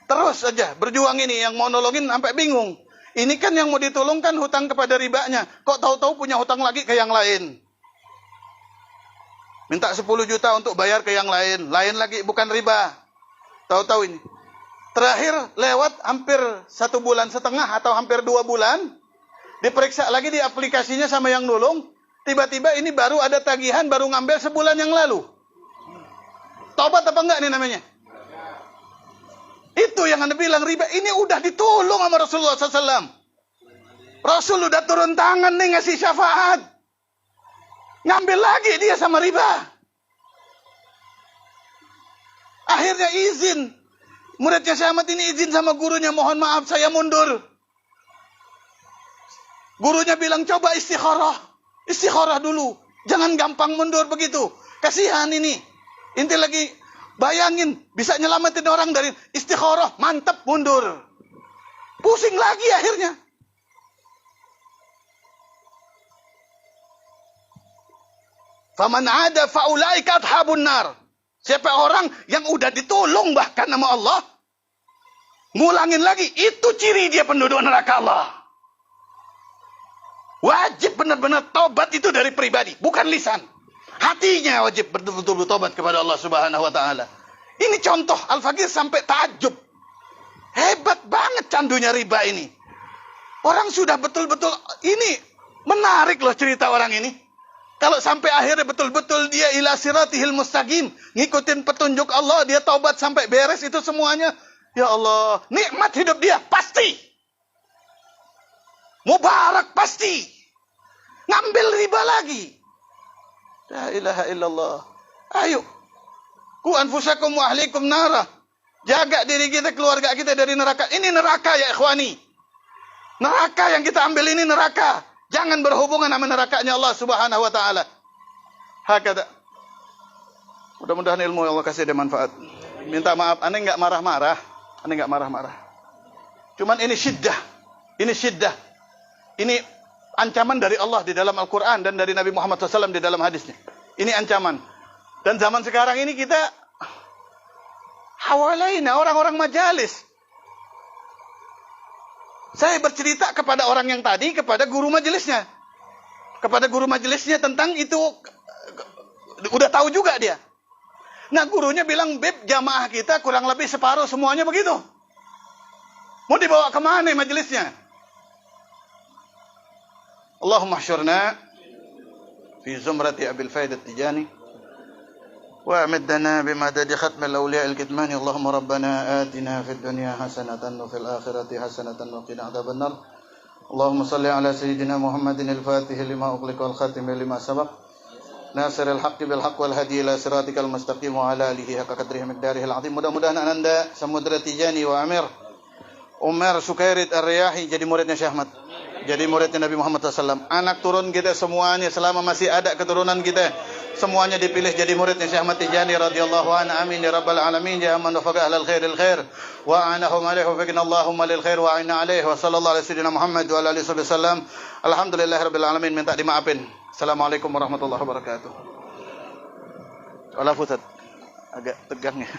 Terus saja berjuang ini. Yang mau nolongin sampai bingung. Ini kan yang mau ditolongkan hutang kepada ribanya. Kok tahu-tahu punya hutang lagi ke yang lain. Minta 10 juta untuk bayar ke yang lain. Lain lagi bukan riba. Tahu-tahu ini. Terakhir lewat hampir 1,5 bulan atau hampir 2 bulan. Diperiksa lagi di aplikasinya sama yang nolong. Tiba-tiba ini baru ada tagihan, baru ngambil sebulan yang lalu. Taubat apa enggak nih namanya? Itu yang Anda bilang riba. Ini udah ditolong sama Rasulullah SAW. Rasul udah turun tangan nih ngasih syafaat. Ngambil lagi dia sama riba. Akhirnya izin. Muridnya Syekh Ahmad ini izin sama gurunya. Mohon maaf saya mundur. Gurunya bilang coba istikharah. Istikharah dulu. Jangan gampang mundur begitu. Kasihan ini. Inti lagi. Bayangin, bisa nyelamatin orang dari istikharah, mantap mundur. Pusing lagi akhirnya. Faman ada faulaika ashabun nar. Siapa orang yang udah ditolong bahkan nama Allah, ngulangin lagi, itu ciri dia penduduk neraka Allah. Wajib benar-benar tobat itu dari pribadi, bukan lisan. Hatinya wajib betul-betul bertobat kepada Allah Subhanahu wa taala. Ini contoh Al-Faqih sampai takjub. Hebat banget candunya riba ini. Orang sudah betul-betul ini menarik loh cerita orang ini. Kalau sampai akhirnya betul-betul dia ila siratihil mustaqim, ngikutin petunjuk Allah, dia taubat sampai beres itu semuanya. Ya Allah, nikmat hidup dia pasti. Mubarak pasti. Ngambil riba lagi. La ilaha illallah. Ayo. Ku anfusakum wa ahlikum nara. Jaga diri kita, keluarga kita dari neraka. Ini neraka ya ikhwani. Neraka yang kita ambil ini neraka. Jangan berhubungan sama nerakanya Allah Subhanahu wa taala. Hakada. Mudah-mudahan ilmu Allah kasih dia manfaat. Minta maaf, aneh enggak marah-marah. Aneh enggak marah-marah. Cuman ini syiddah. Ini syiddah. Ini ancaman dari Allah di dalam Al-Quran dan dari Nabi Muhammad SAW di dalam hadisnya. Ini ancaman. Dan zaman sekarang ini kita hawalaina, orang-orang majalis. Saya bercerita kepada orang yang tadi, kepada guru majelisnya. Kepada guru majelisnya tentang itu, udah tahu juga dia. Nah gurunya bilang, Beb, jamaah kita kurang lebih separuh semuanya begitu. Mau dibawa kemana majelisnya? Allahumma hsyurna fi zumrati Abil Faid At-Tijani wa amiddana bimadadi khatmil awliya al-kitmani. Allahumma rabbana atina fid dunya hasanatan wa fil akhirati hasanatan wa qina adzabannar. Allahumma salli ala sayyidina Muhammadin al-fatih lima ughliqa wal khatim lima sabaq nasiril haqqi bil haqq wal hadi ila siratikal mustaqim wa ala alihi haqqa qadrihi miqdarihi al-azim. Mudah-mudahan Anda Samudra Tijani wa Amir Umar Sukairit Ar-Riyahi jadi muridnya Syekh Ahmad. Jadi muridnya Nabi Muhammad SAW. Anak turun kita semuanya selama masih ada keturunan kita, semuanya dipilih jadi muridnya Syekh Ahmad Tijani radhiyallahu anhu. Amin ya rabbal alamin. Ya man wafaqa ahlal khairil khair wa anahum alaihi wa fiqna Allahumma lil khair wa aina alaihi wa sallallahu alaihi sayyidina Muhammad wa alihi wasallam. Alhamdulillahirabbil alamin. Minta dimaafin. Assalamualaikum warahmatullahi wabarakatuh. Wala Ustaz. Agak tegang ya.